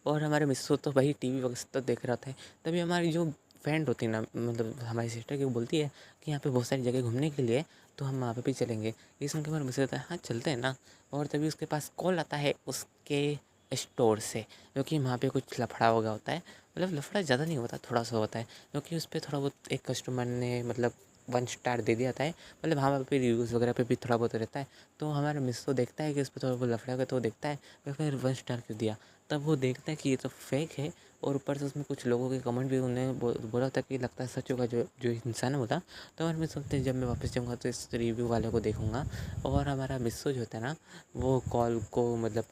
और हमारे मिस्टर तो भाई टीवी वगैरह तो देख रहा था। तभी हमारी जो फ्रेंड होती है ना मतलब हमारी सिस्टर की, वो बोलती है कि यहाँ पे बहुत सारी जगह घूमने के लिए, तो हम वहाँ पे भी चलेंगे। ये सुन के हमारे मिस्टर कहता है हाँ चलते हैं ना। और तभी उसके पास कॉल आता है उसके स्टोर से, क्योंकि वहाँ पे कुछ लफड़ा हो गया होता है। मतलब लफड़ा ज़्यादा नहीं होता, थोड़ा सा होता है, क्योंकि उस पर थोड़ा बहुत एक कस्टमर ने मतलब 1 स्टार दे दिया था। मतलब वहाँ पे रिव्यूज़ वगैरह पे भी थोड़ा बहुत रहता है। तो हमारा मिस तो देखता है कि उस पर थोड़ा बहुत लफड़ा होगा, तो वो देखता है फिर 1 स्टार क्यों दिया। तब वो देखता है कि ये तो फेक है, और ऊपर से उसमें कुछ लोगों के कमेंट भी उन्हें बोला था कि लगता है सच होगा जो जो इंसान है बोला। तो हमारे मिस सोचते हैं जब मैं वापस जाऊँगा तो इस रिव्यू वाले को देखूँगा। और हमारा मिस्सो जो होता है ना वो कॉल को मतलब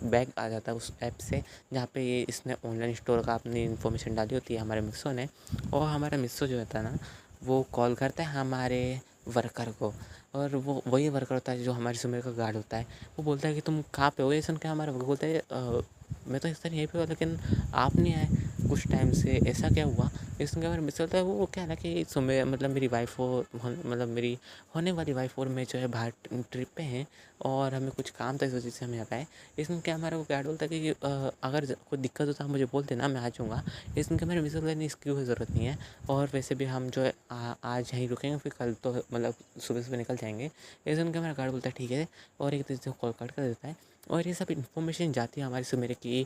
बैग आ जाता है उस ऐप से जहाँ पे ये इसने ऑनलाइन स्टोर का अपनी इन्फॉर्मेशन डाली होती है हमारे मिस्सो ने। और हमारा मिस्सो जो होता है ना वो कॉल करता है हमारे वर्कर को, और वो वही वर्कर होता है जो हमारी सुमेर का गार्ड होता है। वो बोलता है कि तुम कहाँ पे हो। ये सुन के हमारा वर्कर बोलता है मैं तो इस तरह यहीं पे हूँ, लेकिन आप नहीं आए कुछ टाइम से, ऐसा क्या हुआ। इस सुन के हमारा मिस्टर होता है वो क्या है ना कि सुमेर मतलब मेरी वाइफ और मतलब मेरी होने वाली वाइफ और मैं जो है बाहर ट्रिप पे हैं, और हमें कुछ काम था इस वजह से हम यहाँ पे आए। इसमें क्या हमारा वो गार्ड बोलता है कि अगर कोई दिक्कत हो तो आप मुझे बोल देना, मैं आ जाऊँगा। इसमें क्या मेरे मिस्टर बोलता है नहीं इसकी कोई ज़रूरत नहीं है, और वैसे भी हम जो है आज यहीं रुकेंगे, फिर कल तो मतलब सुबह सुबह निकल जाएंगे। ये सुन के मेरा गार्ड बोलता है ठीक है, और एक दूसरे को कॉल कट कर देता है। और ये सब इन्फॉर्मेशन जाती है हमारे सुमेरे की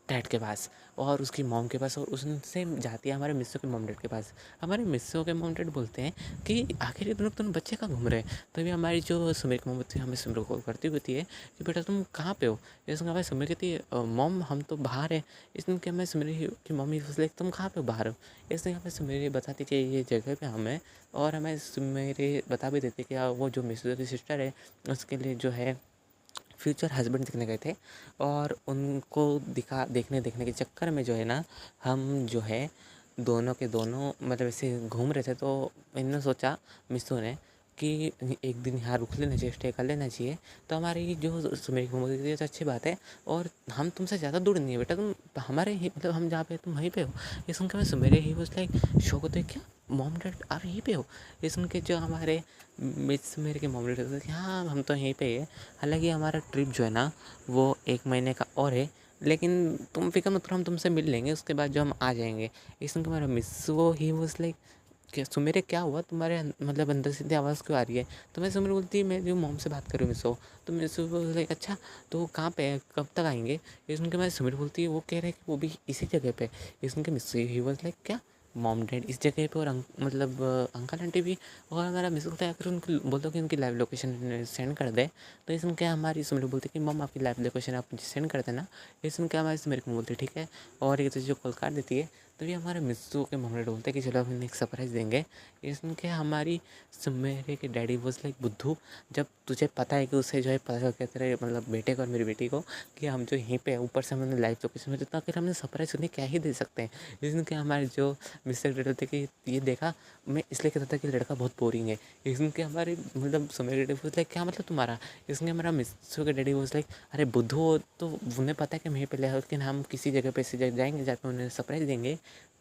डैड के पास और उसकी मॉम के पास, और उससे जाती है हमारे मिस्सो के मॉम डैड के पास। हमारे मिस्सो के मॉम डैड बोलते हैं कि आखिर ये दोनों बच्चे कहाँ घूम रहे हैं। तभी हमारी जो सुमेर की मॉम होती है हमें सुमेर को कॉल करती होती है कि बेटा तुम कहाँ पे हो। इसमें हमारी सुमेर कहती है मॉम हम तो बाहर है। इसमें क्या मैं सुमेर की मम्मी फंस लाइक तुम कहाँ पे बाहर हो। इसलिए हमें सुमेर बताती कि ये जगह पे हम हैं, और हमें सुमेर बता भी देती कि वो जो मिस्सो की सिस्टर है उसके लिए जो है फ्यूचर हस्बैंड दिखने गए थे। और उनको देखने के चक्कर में जो है ना हम जो है दोनों के दोनों मतलब ऐसे घूम रहे थे। तो इन्होंने सोचा मिस्सू ने कि एक दिन यहाँ रुक लेना चाहिए, स्टे कर लेना चाहिए। तो हमारी जो सुमेर की मम्मी थी तो अच्छी बात है, और हम तुमसे ज़्यादा दूर नहीं है बेटा, तुम हमारे ही मतलब हम जहाँ पे तुम वहीं पे हो। ये सुन के मैं सुमेरे ही बस लाइक शौक होते क्या मॉम डैड आप यहीं पे हो। ये सुन के जो हमारे मिस मेरे के मॉम डैड होते कि हाँ हम तो यहीं पे ही है। हालांकि हमारा ट्रिप जो है ना वो 1 महीने का और है, लेकिन तुम फिक्र मत करो हम तुमसे मिल लेंगे उसके बाद जो हम आ जाएंगे। इस सुन के हमारा मिस वो ही वॉज लाइक क्या सुमेरे क्या हुआ तुम्हारे मतलब अंदर से इतनी आवाज़ क्यों आ रही है। तो मैं सुमेर बोलती मैं जो मॉम से बात कर रही हूँ मिसो। तो मैं सुबह लाइक अच्छा तो कहाँ पे है कब तक आएंगे। ये सुन के मैं सुमेर बोलती है वो कह रहे हैं कि वो भी इसी जगह पे। ये सुन के मिस ही वॉज लाइक क्या मॉम डैड इस जगह पे और मतलब अंकल आंटी भी। और हमारा मिस होता है अगर उनको बोल दो कि उनकी लाइव लोकेशन सेंड कर दे। तो ये सुन के हमारी सुमेर बोलती कि मम आपकी लाइव लोकेशन आप मुझे सेंड कर देना। ये सुन के हमारी सुमेर को बोलती ठीक है, और ये तो जो कॉल कर देती है। तो ये हमारे मिस्सू के मम्मी बोलते हैं कि चलो हम एक सरप्राइज़ देंगे। ये सुन के हमारी सुमेरे के डैडी वॉज लाइक बुद्धू, जब तुझे पता है कि उसे जो है पता चल गया तेरे मतलब बेटे को और मेरी बेटी को कि हम जो यहीं पे ऊपर से हमने लाइव लोकेशन में, तो आखिर हमने सरप्राइज़ उन्हें क्या ही दे सकते हैं। इस सुन के हमारे जो मिस्टर डैडी थे कि ये देखा मैं इसलिए कहता था कि लड़का बहुत बोरिंग है। इस सुन के हमारे मतलब सुमेरे डैडी वॉज लाइक क्या मतलब तुम्हारा। इसमें हमारा मिस्सू के डैडी वॉज लाइक अरे बुद्धू तो उन्हें पता है कि हम यहीं पे ले, लेकिन हम किसी जगह पे ऐसी जगह जाएंगे जहाँ पे उन्हें सरप्राइज़ देंगे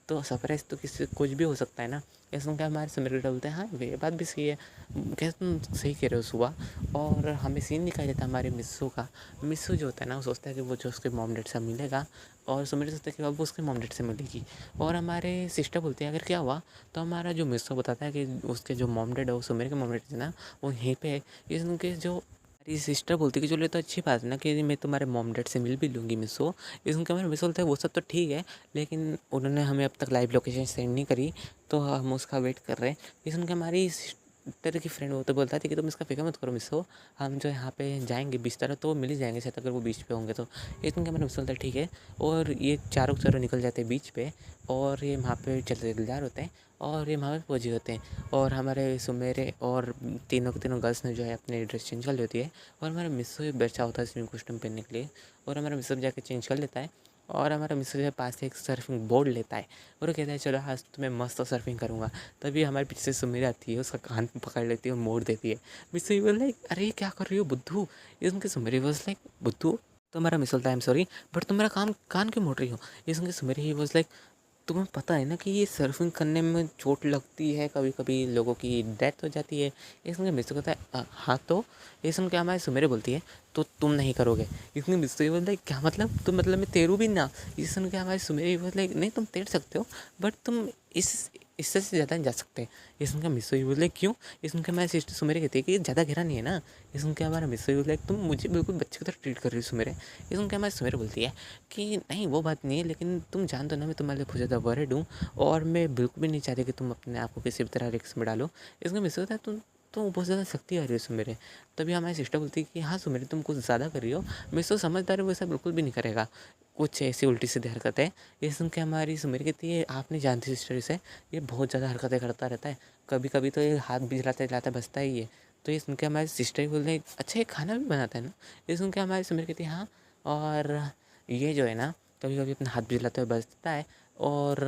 तो सरप्राइज़ तो किसी कुछ भी हो सकता है ना। ये सुन के हमारे सुमिर बेटा बोलते हैं हाँ ये बात भी सही है, कैसे तुम सही कह रहे हो सुबह। और हमें सीन दिखाई देता है हमारे मिस्सू का। मिस्सू जो होता है ना वो सोचता है कि वो जो उसके मॉम डैड से मिलेगा, और सुमिर सोचता है कि अब वो उसके मॉम डैड से मिलेगी। और हमारे सिस्टर बोलती है अगर क्या हुआ, तो हमारा जो मिस्सू बताता है कि उसके जो मॉम डैड है वो सुमिर के मॉम डैड थे ना वो यहीं पे है। ये सुन के जो मेरी सिस्टर बोलती है कि चलो ये तो अच्छी बात है ना कि मैं तुम्हारे मॉम डैड से मिल भी लूँगी मिस्सू। ये सुन के हमारे मिस्सू बोलते हैं वो सब तो ठीक है, लेकिन उन्होंने हमें अब तक लाइव लोकेशन सेंड नहीं करी, तो हम उसका वेट कर रहे हैं। ये सुन के हमारी सिस्टर की फ्रेंड वो तो बोलता थी कि तुम इसका फिक्र मत करो मिस्सू, हम जो यहाँ पे जाएंगे बीच तरफ तो वो मिल ही जाएंगे शायद अगर वो बीच पे होंगे तो। ये सुन के हमारे मिस्सू बोलता है ठीक है। और ये चारों के चारों निकल जाते हैं बीच पे, और ये वहाँ पे चलते दिलदार होते हैं, और ये वहाँ पे पहुँचे होते हैं। और हमारे सुमेरे और तीनों के तीनों गर्ल्स ने जो है अपनी ड्रेस चेंज कर ली होती है, और हमारा मिस्सू भी बचा होता है स्विमिंग कॉस्ट्यूम पहनने के लिए, और हमारा मिस्सू जाके चेंज कर लेता है। और हमारा मिस्सू जो है पास से एक सर्फिंग बोर्ड लेता है, और वो कहता है चलो आज तो मैं मस्त सर्फिंग करूँगा। तभी हमारे पीछे से सुमेरी आती है, उसका कान पकड़ लेती है और मोड़ देती है। मिस्सू ये बोल लाइक अरे क्या कर रही हो बुद्धू। ये सुन के सुमेरी वॉज लाइक बुद्धू, तो हमारा मिस्सू बोलता है आई एम सॉरी बट तुम मेरा कान क्यों मोड़ रही हो। ये सुन के सुमेरी ही वॉज लाइक तुम्हें पता है ना कि ये सर्फिंग करने में चोट लगती है, कभी कभी लोगों की डेथ हो जाती है। ये सुन के मिस्सू कहता है हाँ तो। ये सुन के हमारे सुमेरे बोलती है तो तुम नहीं करोगे। इसने मिस्सू ये बोलता है क्या मतलब, तुम मतलब मैं तैरूँ भी ना। ये सुन के हमारे सुमेरे बोलते हैं नहीं तुम तैर सकते हो बट तुम इससे ज़्यादा नहीं जा सकते। ये सुन के मिस्सू ये बोले क्यों। ये सुन के हमारे सिस्टर सुमेरे कहती है कि ज़्यादा गहरा नहीं है ना। ये सुन के हमारा मिस्सू ये बोले तुम मुझे बिल्कुल बच्चे की तरह ट्रीट कर रही हो सुमेरे। ये सुन के हमारे सुमेरे बोलती है कि नहीं वो बात नहीं है, लेकिन तुम जान दो ना मैं तुम्हारे लिए बहुत ज़्यादा वरिड हूँ, और मैं बिल्कुल भी नहीं चाहती कि तुम अपने आप को किसी भी तरह रिस्क में डालो। इसमें मिस होता है तुम बहुत ज़्यादा सख्ती आ रही हो सुमेरे। तभी हमारी सिस्टर बोलती है कि हाँ सुमेरे तुम कुछ ज़्यादा कर रही हो, मिस तो समझदार है वो ऐसा बिल्कुल भी नहीं करेगा, कुछ ऐसी उल्टी सीधी हरकत है। ये सुन के हमारी सुमेरी कहती है आप नहीं जानती सिस्टर इसे, ये बहुत ज़्यादा हरकतें करता रहता है, कभी कभी तो ये हाथ भी हिलाते हिलाते बसता ही है। तो ये सुन के हमारी सिस्टर ही बोलते हैं अच्छा ये खाना भी बनाता है ना। ये सुन के हमारी सुमेरी कहती है हाँ, और ये जो है ना कभी कभी अपना हाथ भी हिलाते हुए बचता है। और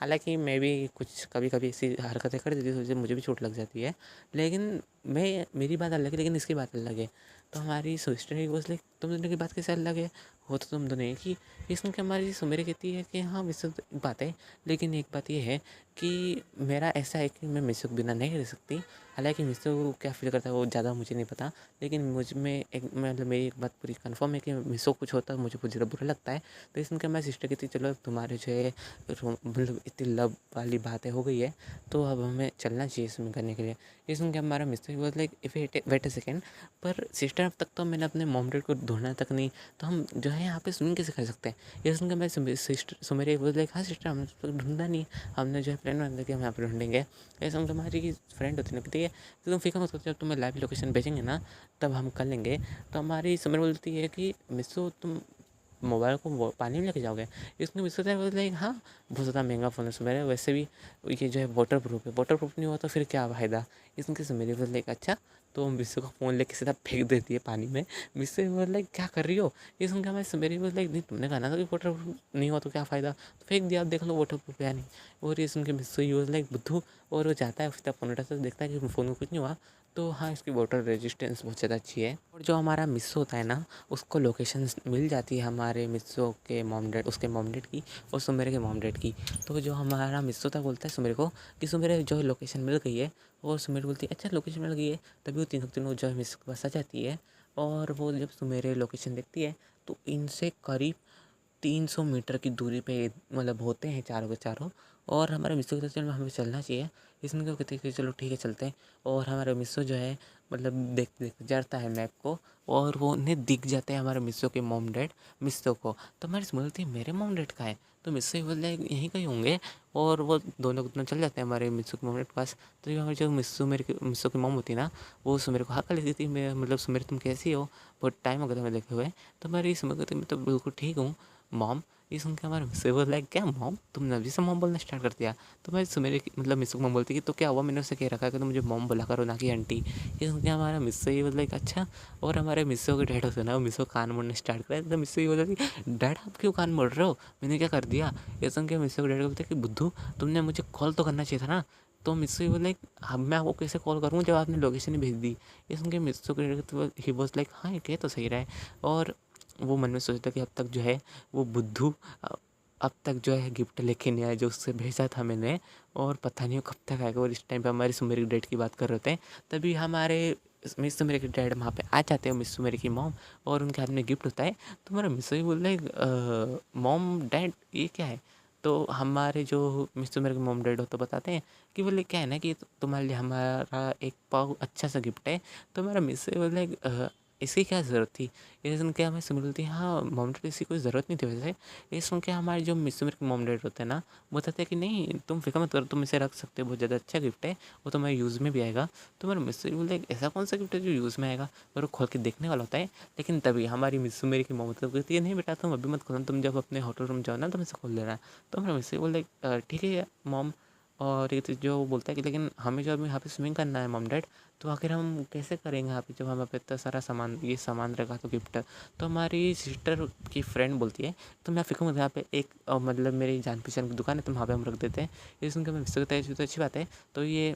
हालांकि मैं भी कुछ कभी कभी ऐसी हरकतें कर देती हूँ जिससे मुझे भी चोट लग जाती है, लेकिन मेरी बात अलग है लेकिन इसकी बात अलग है। तो हमारी सिस्टर ही बोल तुम दोनों की बात कैसे अलग है, हो तो तुम दोनों की। ये सुन के हमारी सुमेरी कहती है कि हाँ मिसुक तो एक बात है, लेकिन एक बात ये है कि मेरा ऐसा है कि मैं मिसुक बिना नहीं रह सकती। हालांकि मिसुक क्या फील करता है वो ज़्यादा मुझे नहीं पता, लेकिन मुझ में एक मतलब मेरी एक बात पूरी कंफर्म है कि मिसुक कुछ होता है मुझे बहुत ज़्यादा बुरा लगता है। तो ये सुनकर मैं सिस्टर कहती चलो तुम्हारे जो है मतलब इतनी लव वाली बातें हो गई है, तो अब हमें चलना चाहिए स्विमिंग करने के लिए। ये सुन के हमारा मिस्टर बोला like if wait a second, पर सिस्टर अब तक तो मैंने अपने मॉम डैड को ढूंढना तक नहीं, तो हम जो है यहाँ पे स्विमिंग कैसे कर सकते हैं। ये सुनकर मैं सिस्टर सुमेरी बोल लाइक हाँ सिस्टर हमने तो ढूंढना नहीं, हमने जो है प्लान बना कि हम यहाँ पे ढूंढेंगे। ऐसा उनसे हमारी फ्रेंड होती है ना कहती है तो तुम फिक्र मत करो, जब तुम्हें लाइव लोकेशन भेजेंगे ना तब हम कर लेंगे। तो हमारी सुमेर बोलती है कि मिस्सू तुम मोबाइल को पानी में लेके जाओगे। इसमें मिस्टर है लाइक हाँ बहुत ज़्यादा महंगा फ़ोन है सुमेर, वैसे भी ये जो है वाटर प्रूफ है, वाटर प्रूफ नहीं हुआ तो फिर क्या फ़ायदा। इसके सुमेरी बोल लाइक अच्छा, तो मिस्सू का फ़ोन लेके सीधा फेंक देती है पानी में। मिस्सू बोल लाइक क्या कर रही हो। ये सुन के हमारे सुमेरी बोल लाइक नहीं तुमने कहा ना था कि वाटर प्रूफ नहीं हुआ तो क्या फ़ायदा, तो फेंक दिया, आप देख लो वाटर प्रूफ है नहीं। और ये सुन के मिस्सू यूज लाइक बुद्धू, और वो जाता है सीधा फ़ोन उठाता है, देखता है कि फ़ोन को कुछ नहीं हुआ। तो हाँ इसकी वाटर रेजिस्टेंस बहुत ज़्यादा अच्छी है। और जो हमारा मिस्सू होता है ना उसको लोकेशन मिल जाती है हमारे मिस्सू के मॉम डैड, उसके मॉम डैड की और सुमेरे के मॉम डैड की। तो जो हमारा मिस्सू था बोलता है सुमेरे को कि सुमेरे जो लोकेशन मिल गई है, और सुमेर बोलती है अच्छा लोकेशन मिल गई है। तभी वो तीनों तीनों जो है मिस्सू के पास आ जाती है, और वो जब सुमेरे लोकेशन देखती है तो इनसे करीब 300 मीटर की दूरी पे मतलब होते हैं चारों के चारों। और हमारे मिस्सू के चल हमें चलना चाहिए। इसमें क्या कहते हैं कि चलो ठीक है चलते हैं। और हमारा मिस्सू जो है मतलब देखते देखते जाता है मैप को, और वो उन्हें दिख जाते हैं हमारे मिस्सू के मॉम डैड मिस्सू को। तो हमारी बोलती है मेरे मॉम डैड का है, तो मिस्सू ही बोलते हैं यहीं कहीं होंगे। और वो दोनों कितना चल जाते हैं हमारे मिस्सू के मॉम डैड के पास। तो ये हमारी जो मिस्सू की मॉम होती है ना वो सुमेर को हाँ लेती थी, मैं मतलब सुमेर तुम कैसी हो, बहुत टाइम हो गया था मैं देखे हुए। तो हमारी सुमेर कहती मैं तो बिल्कुल ठीक हूँ मॉम। ये सुन के हमारे मिस्सू बोल लाइक क्या मॉम, तुमने अभी से मॉम बोलना स्टार्ट कर दिया। तो मैं सुमेरे मतलब मिस्सू को मॉम बोलती कि तो क्या हुआ, मैंने उससे कह रखा है कि तो मुझे मॉम बोला करो ना कि आंटी। ये सुन के हमारा मिस्सू ये बोल लाइक अच्छा। और हमारे मिस्सू के डैड होते हैं ना वो मिस्सू कान मोड़ने स्टार्ट करा, तो मिस्सू ये बोला कि डैड आप क्यों कान मोड़ रहे हो, मैंने क्या कर दिया। ये सुन के मिस्सू के डैड बोलते कि बुद्धू तुमने मुझे कॉल तो करना चाहिए था ना। तो मिस्सू ये बोले अब मैं आपको कैसे कॉल करूँ जब आपने लोकेशन ही भेज दी। ये सुन के मिस्सू के डैड ही वॉज लाइक हाँ ये कह तो सही रहा है। और वो मन में सोचता कि अब तक जो है वो बुद्धू अब तक जो है गिफ्ट लेके नहीं आया जो उससे भेजा था मैंने, और पता नहीं वो कब तक आएगा। और इस टाइम पे हमारी सुमेरी डैड की बात कर रहे थे, तभी हमारे मिस सुमेरी के डैड वहाँ पे आ जाते हैं, मिस सुमेरी की मॉम, और उनके हाथ में गिफ्ट होता है। तो मेरा मिस ही बोल रहे मॉम डैड ये क्या है। तो हमारे जो मिस सुमेरी के मॉम डैड हो तो बताते हैं कि बोले क्या है ना कि तुम्हारे लिए हमारा एक पाव अच्छा सा गिफ्ट है। तो मेरा मिस से बोले इसकी क्या ज़रूरत थी। ये सुन के हमें समझ मिलती है हाँ मॉम डैड इसकी कोई ज़रूरत नहीं थी वैसे। ये सुन के हमारे जो मिस सुमेरी के मॉम डैड होते हैं ना, वो बताते हैं कि नहीं तुम फिक्र मत करो, तुम इसे रख सकते हो, बहुत ज़्यादा अच्छा गिफ्ट है, वो तुम्हारे यूज़ में भी आएगा। तो मेरा मिस बोलते हैं ऐसा कौन सा गिफ्ट है जो यूज़ में आएगा, और वो खोल के देखने वाला होता है। लेकिन तभी हमारी मिस सुमेरी की मॉम कहती है नहीं बेटा तुम अभी मत खोलना, तुम जब अपने होटल रूम जाओ ना तुम इसे खोल देना। तो मेरा मिस बोलते ठीक है मॉम। और ये तो जो वो बोलता है कि लेकिन हमें जो अभी यहाँ पे स्विमिंग करना है मॉम डैड, तो आखिर हम कैसे करेंगे यहाँ पे जब हमारे पे इतना सारा सामान ये सामान रखा तो गिफ्ट। तो हमारी सिस्टर की फ्रेंड बोलती है तो मैं फिक्र मत, यहाँ पे एक मतलब मेरी जान पहचान की दुकान है तो वहाँ पे हम रख देते हैं। ये सुनकर मैं मिस्टर कहता है तो अच्छी बात है। तो ये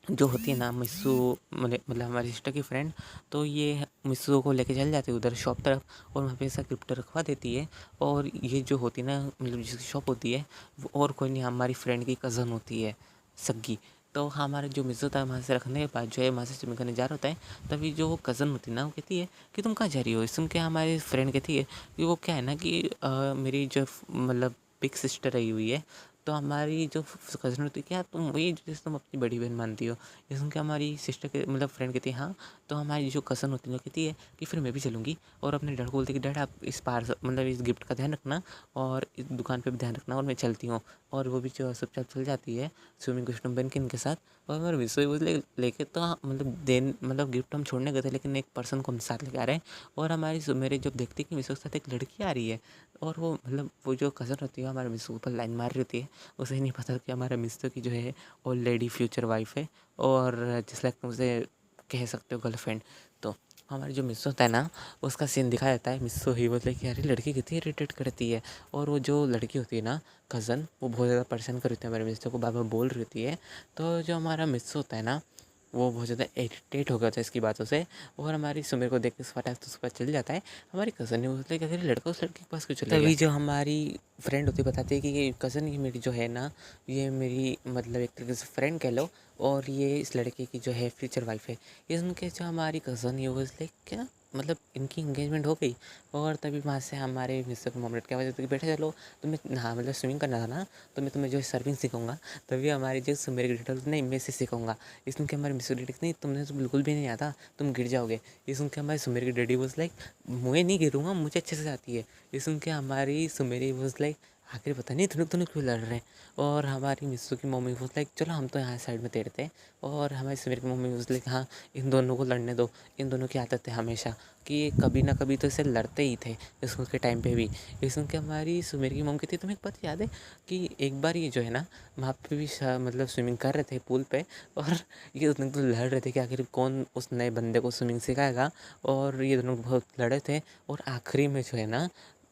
जो होती है ना मिस्सू, मतलब हमारी सिस्टर की फ्रेंड, तो ये मिस्सू को लेके चल जाती है उधर शॉप तरफ, और वहाँ पे ऐसा गिफ्ट रखवा देती है। और ये जो होती है ना मतलब जिसकी शॉप होती है वो और कोई नहीं हमारी फ्रेंड की कज़न होती है, सग्गी। तो हमारा जो मिस होता है वहाँ से रखने के बाद जो है वहाँ से स्विमिंग करने जा रहा होता है, तभी जो वो कज़न होती है ना वो कहती है कि तुम कहाँ जा रही हो। ये सुन के हमारी फ्रेंड कहती है कि वो क्या है ना कि मेरी जो मतलब बिग सिस्टर रही हुई है, तो हमारी जो कज़न होती है क्या तुम वही जैसे तुम अपनी बड़ी बहन मानती हो। ये सुन के हमारी सिस्टर के मतलब फ्रेंड कहती है हाँ। तो हमारी जो कज़न होती है वो कहती है कि फिर मैं भी चलूँगी, और अपने डैड को बोलती है कि डैड आप इस पार्सल मतलब इस गिफ्ट का ध्यान रखना, और इस दुकान पे भी ध्यान रखना, और मैं चलती हूँ। और वो भी जो सब चल जाती है स्विमिंग कॉस्ट्यूम पहन के इनके साथ। और हमारे विश्व वो लेके तो मतलब देन मतलब गिफ्ट हम छोड़ने गए थे, लेकिन एक पर्सन को हम साथ लेके आ रहे हैं। और हमारी मेरे जब देखती है कि विश्व के साथ एक लड़की आ रही है, और वो मतलब वो जो कज़न होती है हमारे विश्व ऊपर लाइन मार रही होती है। उसे नहीं पता कि हमारा मिस्टर की जो है ऑलरेडी फ्यूचर वाइफ है, और जिस लाइक तुम उसे कह सकते हो गर्लफ्रेंड। तो हमारी जो मिस्सो होता है ना उसका सीन दिखाया जाता है। मिस्सो ही बोलते कि अरे लड़की कितनी इरिटेट करती है, और वो जो लड़की होती है ना कज़न वो बहुत ज़्यादा परेशान कर रही होती है हमारे मिस्सो को, बार बार बोल रही होती है। तो जो हमारा मिस्सो होता है ना वो बहुत ज़्यादा इरिटेट हो गया था इसकी बातों से, और हमारी सुमेर को देख के फटाक तो उसके पास चल जाता है। हमारी कज़न ने बोलते कि अरे लड़का उस लड़के के पास क्यों चले गया। तभी जो हमारी फ्रेंड होती बताती है कि ये कज़न ये मेरी जो है ना ये मेरी मतलब एक तरीके से फ्रेंड कह लो, और ये इस लड़के की जो है फ्यूचर वाइफ है। ये सुन के जो हमारी कज़न ये वो लाइक क्या मतलब इनकी इंगेजमेंट हो गई। और तभी वहाँ से हमारे मिस्टर मोहम्मद क्या वजह कि बेटा चलो तुम्हें हाँ मतलब स्विमिंग करना था ना, तो मैं तुम्हें जो है सर्विंग सिखाऊंगा। तभी हमारी जो मेरे डिटेल नहीं मैं इसे सिखाऊंगा। ये सुन के हमारे मिस्टर डैडी नहीं तुमने तो बिल्कुल भी नहीं आता, तुम गिर जाओगे। ये सुन के हमारे सुमेर के डैडी वॉज लाइक मैं नहीं गिरूँगा, मुझे अच्छे से आती है। ये सुन के हमारी सुमेरी वॉज लाइक आखिर पता नहीं तुम दोनों क्यों लड़ रहे हैं। और हमारी मिस्सू की मम्मी वॉज लाइक चलो हम तो यहाँ साइड में तैरते हैं। और हमारी सुमेर की मम्मी वॉज लाइक हाँ इन दोनों को लड़ने दो, इन दोनों की आदत है हमेशा कि ये कभी ना कभी तो इसे लड़ते ही थे स्कूल के टाइम पे भी। ये सुन के हमारी सुमेर की मम्मी कहती तुम्हें एक बात याद है कि एक बार ये जो है ना वहाँ पे भी मतलब स्विमिंग कर रहे थे पूल पे, और ये दोनों तो लड़ रहे थे कि आखिर कौन उस नए बंदे को स्विमिंग सिखाएगा। और ये दोनों बहुत लड़े थे, और आखिरी में जो है ना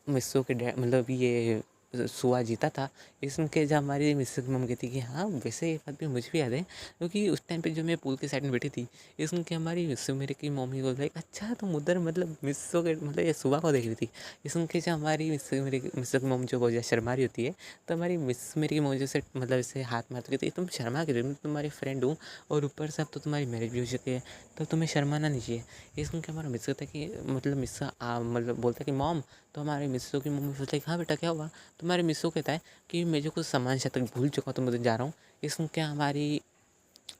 मिस्सू के मतलब ये सुआ जीता था। ये सुन के जब हमारी मिस्सू की मम्मी कहती कि हाँ वैसे ये बात भी मुझे भी याद है, क्योंकि उस टाइम पे जो मैं पूल के साइड में बैठी थी। ये सुन के हमारी मिस्सू मेरे की मम्मी को लाइक अच्छा तुम उधर मतलब मिस्सू के मतलब ये सुबह को देख रही थी। ये सुन के जब हमारी मिस्सू की मम्मी जो बहुत ज़्यादा शर्मा रही होती है, तो हमारी मिस मेरी मम्मी से मतलब इसे हाथ मारती कहती तुम शर्मा क्यों रही हो, मैं तुम्हारी फ्रेंड हूँ, और ऊपर से अब तो तुम्हारी मैरिज भी हो चुकी है, तो तुम्हें शर्माना नहीं चाहिए। ये सुन के हमारा मिस कहता है कि मतलब मिस्सा मतलब बोलता है कि मॉम। तो हमारे मिस्सू की मम्मी सोचती है कि हाँ बेटा क्या हुआ। तो हमारे मिस्सू कहता है कि मैं जो कुछ सामान शायद तक भूल चुका हूँ तो मैं जा रहा हूँ। ये सुन के हमारी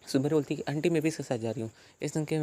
सुबह बोलती है कि आंटी मैं भी इसके साथ जा रही हूँ। ये सुन के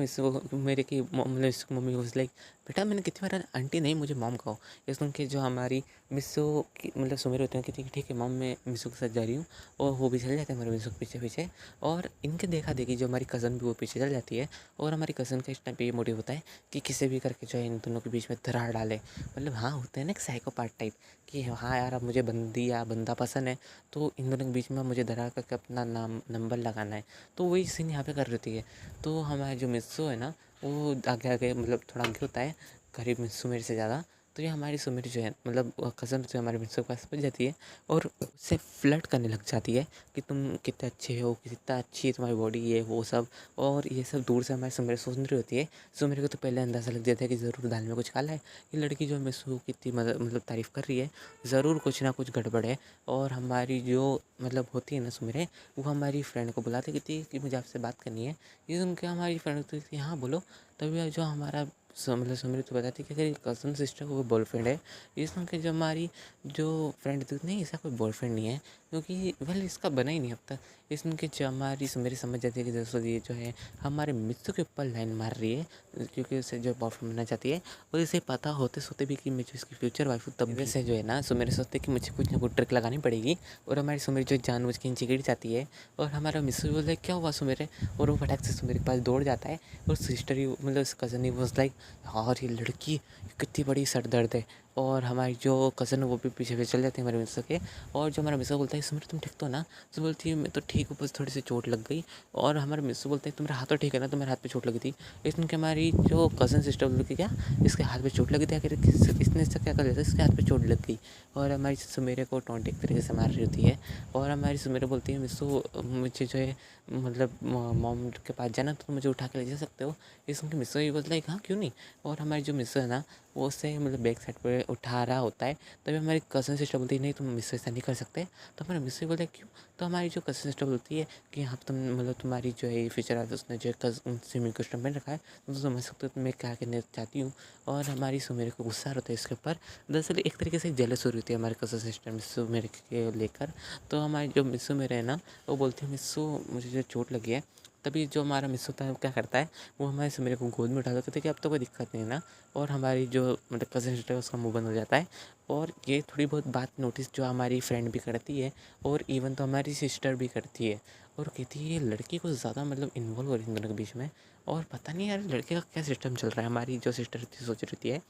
मेरे की मतलब इसकी मम्मी वॉज लाइक बेटा मैंने कितनी बार आंटी नहीं मुझे मॉम कहो। ये सुन के जो हमारी मिस्सो की मतलब सुमेर होते हैं कि ठीक है मॉम मैं मिस्सो के साथ जा रही हूँ, और वो भी चल जाते हैं हमारे मिस्सो के पीछे पीछे। और इनके देखा देखी जो हमारी कज़न भी वो पीछे चल जाती है, और हमारी कज़न का इस टाइम पे ये मोटिव होता है कि किसी भी करके जो है इन दोनों के बीच में दरार डाले। मतलब हाँ होते हैं ना एक साइकोपाथ टाइप कि हाँ यार अब मुझे बंदी या बंदा पसंद है, तो इन दोनों के बीच में मुझे दरार करके अपना नंबर लगाना है। तो वही सीन यहाँ पे कर रही थी है। तो हमारे जो मिस्सू है ना वो आगे आगे मतलब थोड़ा आगे होता है, करीब मिस्सू मेरे से ज़्यादा। तो ये हमारी सुमिर जो है मतलब कज़न जो हमारे मिस्सू के पास पहुँच जाती है और उससे फ्लर्ट करने लग जाती है कि तुम कितने अच्छे हो, कितना अच्छी है तुम्हारी बॉडी, ये वो सब। और ये सब दूर से हमारी सुमिर सुन रही होती है। सुमिर को तो पहले अंदाज़ा लग जाता है कि ज़रूर दाल में कुछ काला है, ये लड़की जो मिस्सू की इतनी मतलब तारीफ़ कर रही है, ज़रूर कुछ ना कुछ गड़बड़ है। और हमारी जो मतलब होती है ना सुमिर, वो हमारी फ्रेंड को बुलाते कहती है कि मुझे आपसे बात करनी है। ये सुन के हमारी फ्रेंड कहती है कि हाँ बोलो। तभी जो हमारा मतलब सुमिर तो बताती है कि अगर कज़न सिस्टर का कोई बॉयफ्रेंड है। ये सुन के जो हमारी जो फ्रेंड थी, नहीं इसका कोई बॉयफ्रेंड नहीं है, क्योंकि वेल इसका बना ही नहीं अब तक। ये सुन के जो हमारी सुमिर समझ जाती है कि दरअसल ये जो है हमारे मित्रों के ऊपर लाइन मार रही है, क्योंकि उसे जो बॉयफ्रेंड बनना चाहती है। और इसे पता होते सोते भी कि मैं जो इसकी फ्यूचर वाइफ हूँ, तब से जो है ना सुमिर सोचते कि मुझे कुछ ना कुछ ट्रिक लगानी पड़ेगी। और हमारी सुमिर जो जानबूझ के नीचे गिर जाती है। और हमारा मिस्सू बोलता है क्या हुआ सुमिर, और वो फटाक से सुमिर के पास दौड़ जाता है। और सिस्टर ही मतलब कज़न ही वॉज लाइक, और ये लड़की कितनी बड़ी सर दर्द है। और हमारी जो कज़न है वो भी पीछे पीछे चल जाते हैं हमारे मिस्सू के। और जो हमारा मिस्सू बोलता है सुमिर तुम ठीक तो ना, तो बोलती है मैं तो ठीक हूँ, बस थोड़ी सी चोट लग गई। और हमारा मिस्सू बोलता है तुम्हारा हाथ तो ठीक है ना, तुम्हारे हाथ पे चोट लगी थी। इसमें कि हमारी जो कज़न सिस्टर बोलती क्या इसके हाथ पे चोट लगी थी, आखिर इसने इसका क्या कर लिया था, इसके हाथ पे चोट लग गई। और हमारी सुमेरे को टोंट एक तरीके से मार रही होती है। और हमारी सुमेरे बोलती है मिस्सू मुझे जो है मतलब मॉम के पास जाना, तो मुझे उठा के ले जा सकते हो। ये सुन के मिस्सू ही बोलता है हाँ क्यों नहीं। और हमारी जो मिस्सू है ना, वो उससे मतलब बैक साइड पर उठा रहा होता है। तभी हमारी कज़न सिस्टर बोलती है नहीं तुम मिस्सू ऐसा नहीं कर सकते। तो हमारे मिस्सू बोलता है क्यों। तो हमारी जो कज़न सिस्टर बोलती है कि हाँ तुम मतलब तुम्हारी जो है फ्यूचर वाइफ उसने जो है स्विमिंग कॉस्ट्यूम पहन रखा है, तुम तो समझ सकते हो तो मैं क्या कहना चाहती हूँ। और हमारी सुमेर को गुस्सा होता है इसके ऊपर। दरअसल एक तरीके से जेलस हो रही होती है हमारे कज़न सिस्टर मिस्सू मेरे के लेकर। तो हमारी जो मिस्सू मेरे है ना, वो बोलती है मिस्सू मुझे जो चोट लगी है। तभी जो हमारा मिस्सू होता है वो क्या करता है, वो हमारे सुमेर को गोद में उठा देता है कि अब तो कोई दिक्कत नहीं है ना। और हमारी जो मतलब कज़न सिस्टर है उसका मुँह बंद हो जाता है। और ये थोड़ी बहुत बात नोटिस जो हमारी फ्रेंड भी करती है, और इवन तो हमारी सिस्टर भी करती है। और कहती है ये लड़की कुछ ज़्यादा मतलब इन्वॉल्व हो रही है इन दोनों के बीच में। और पता नहीं यार लड़के का क्या सिस्टम चल रहा है। हमारी जो सिस्टर थी सोच रही थी है।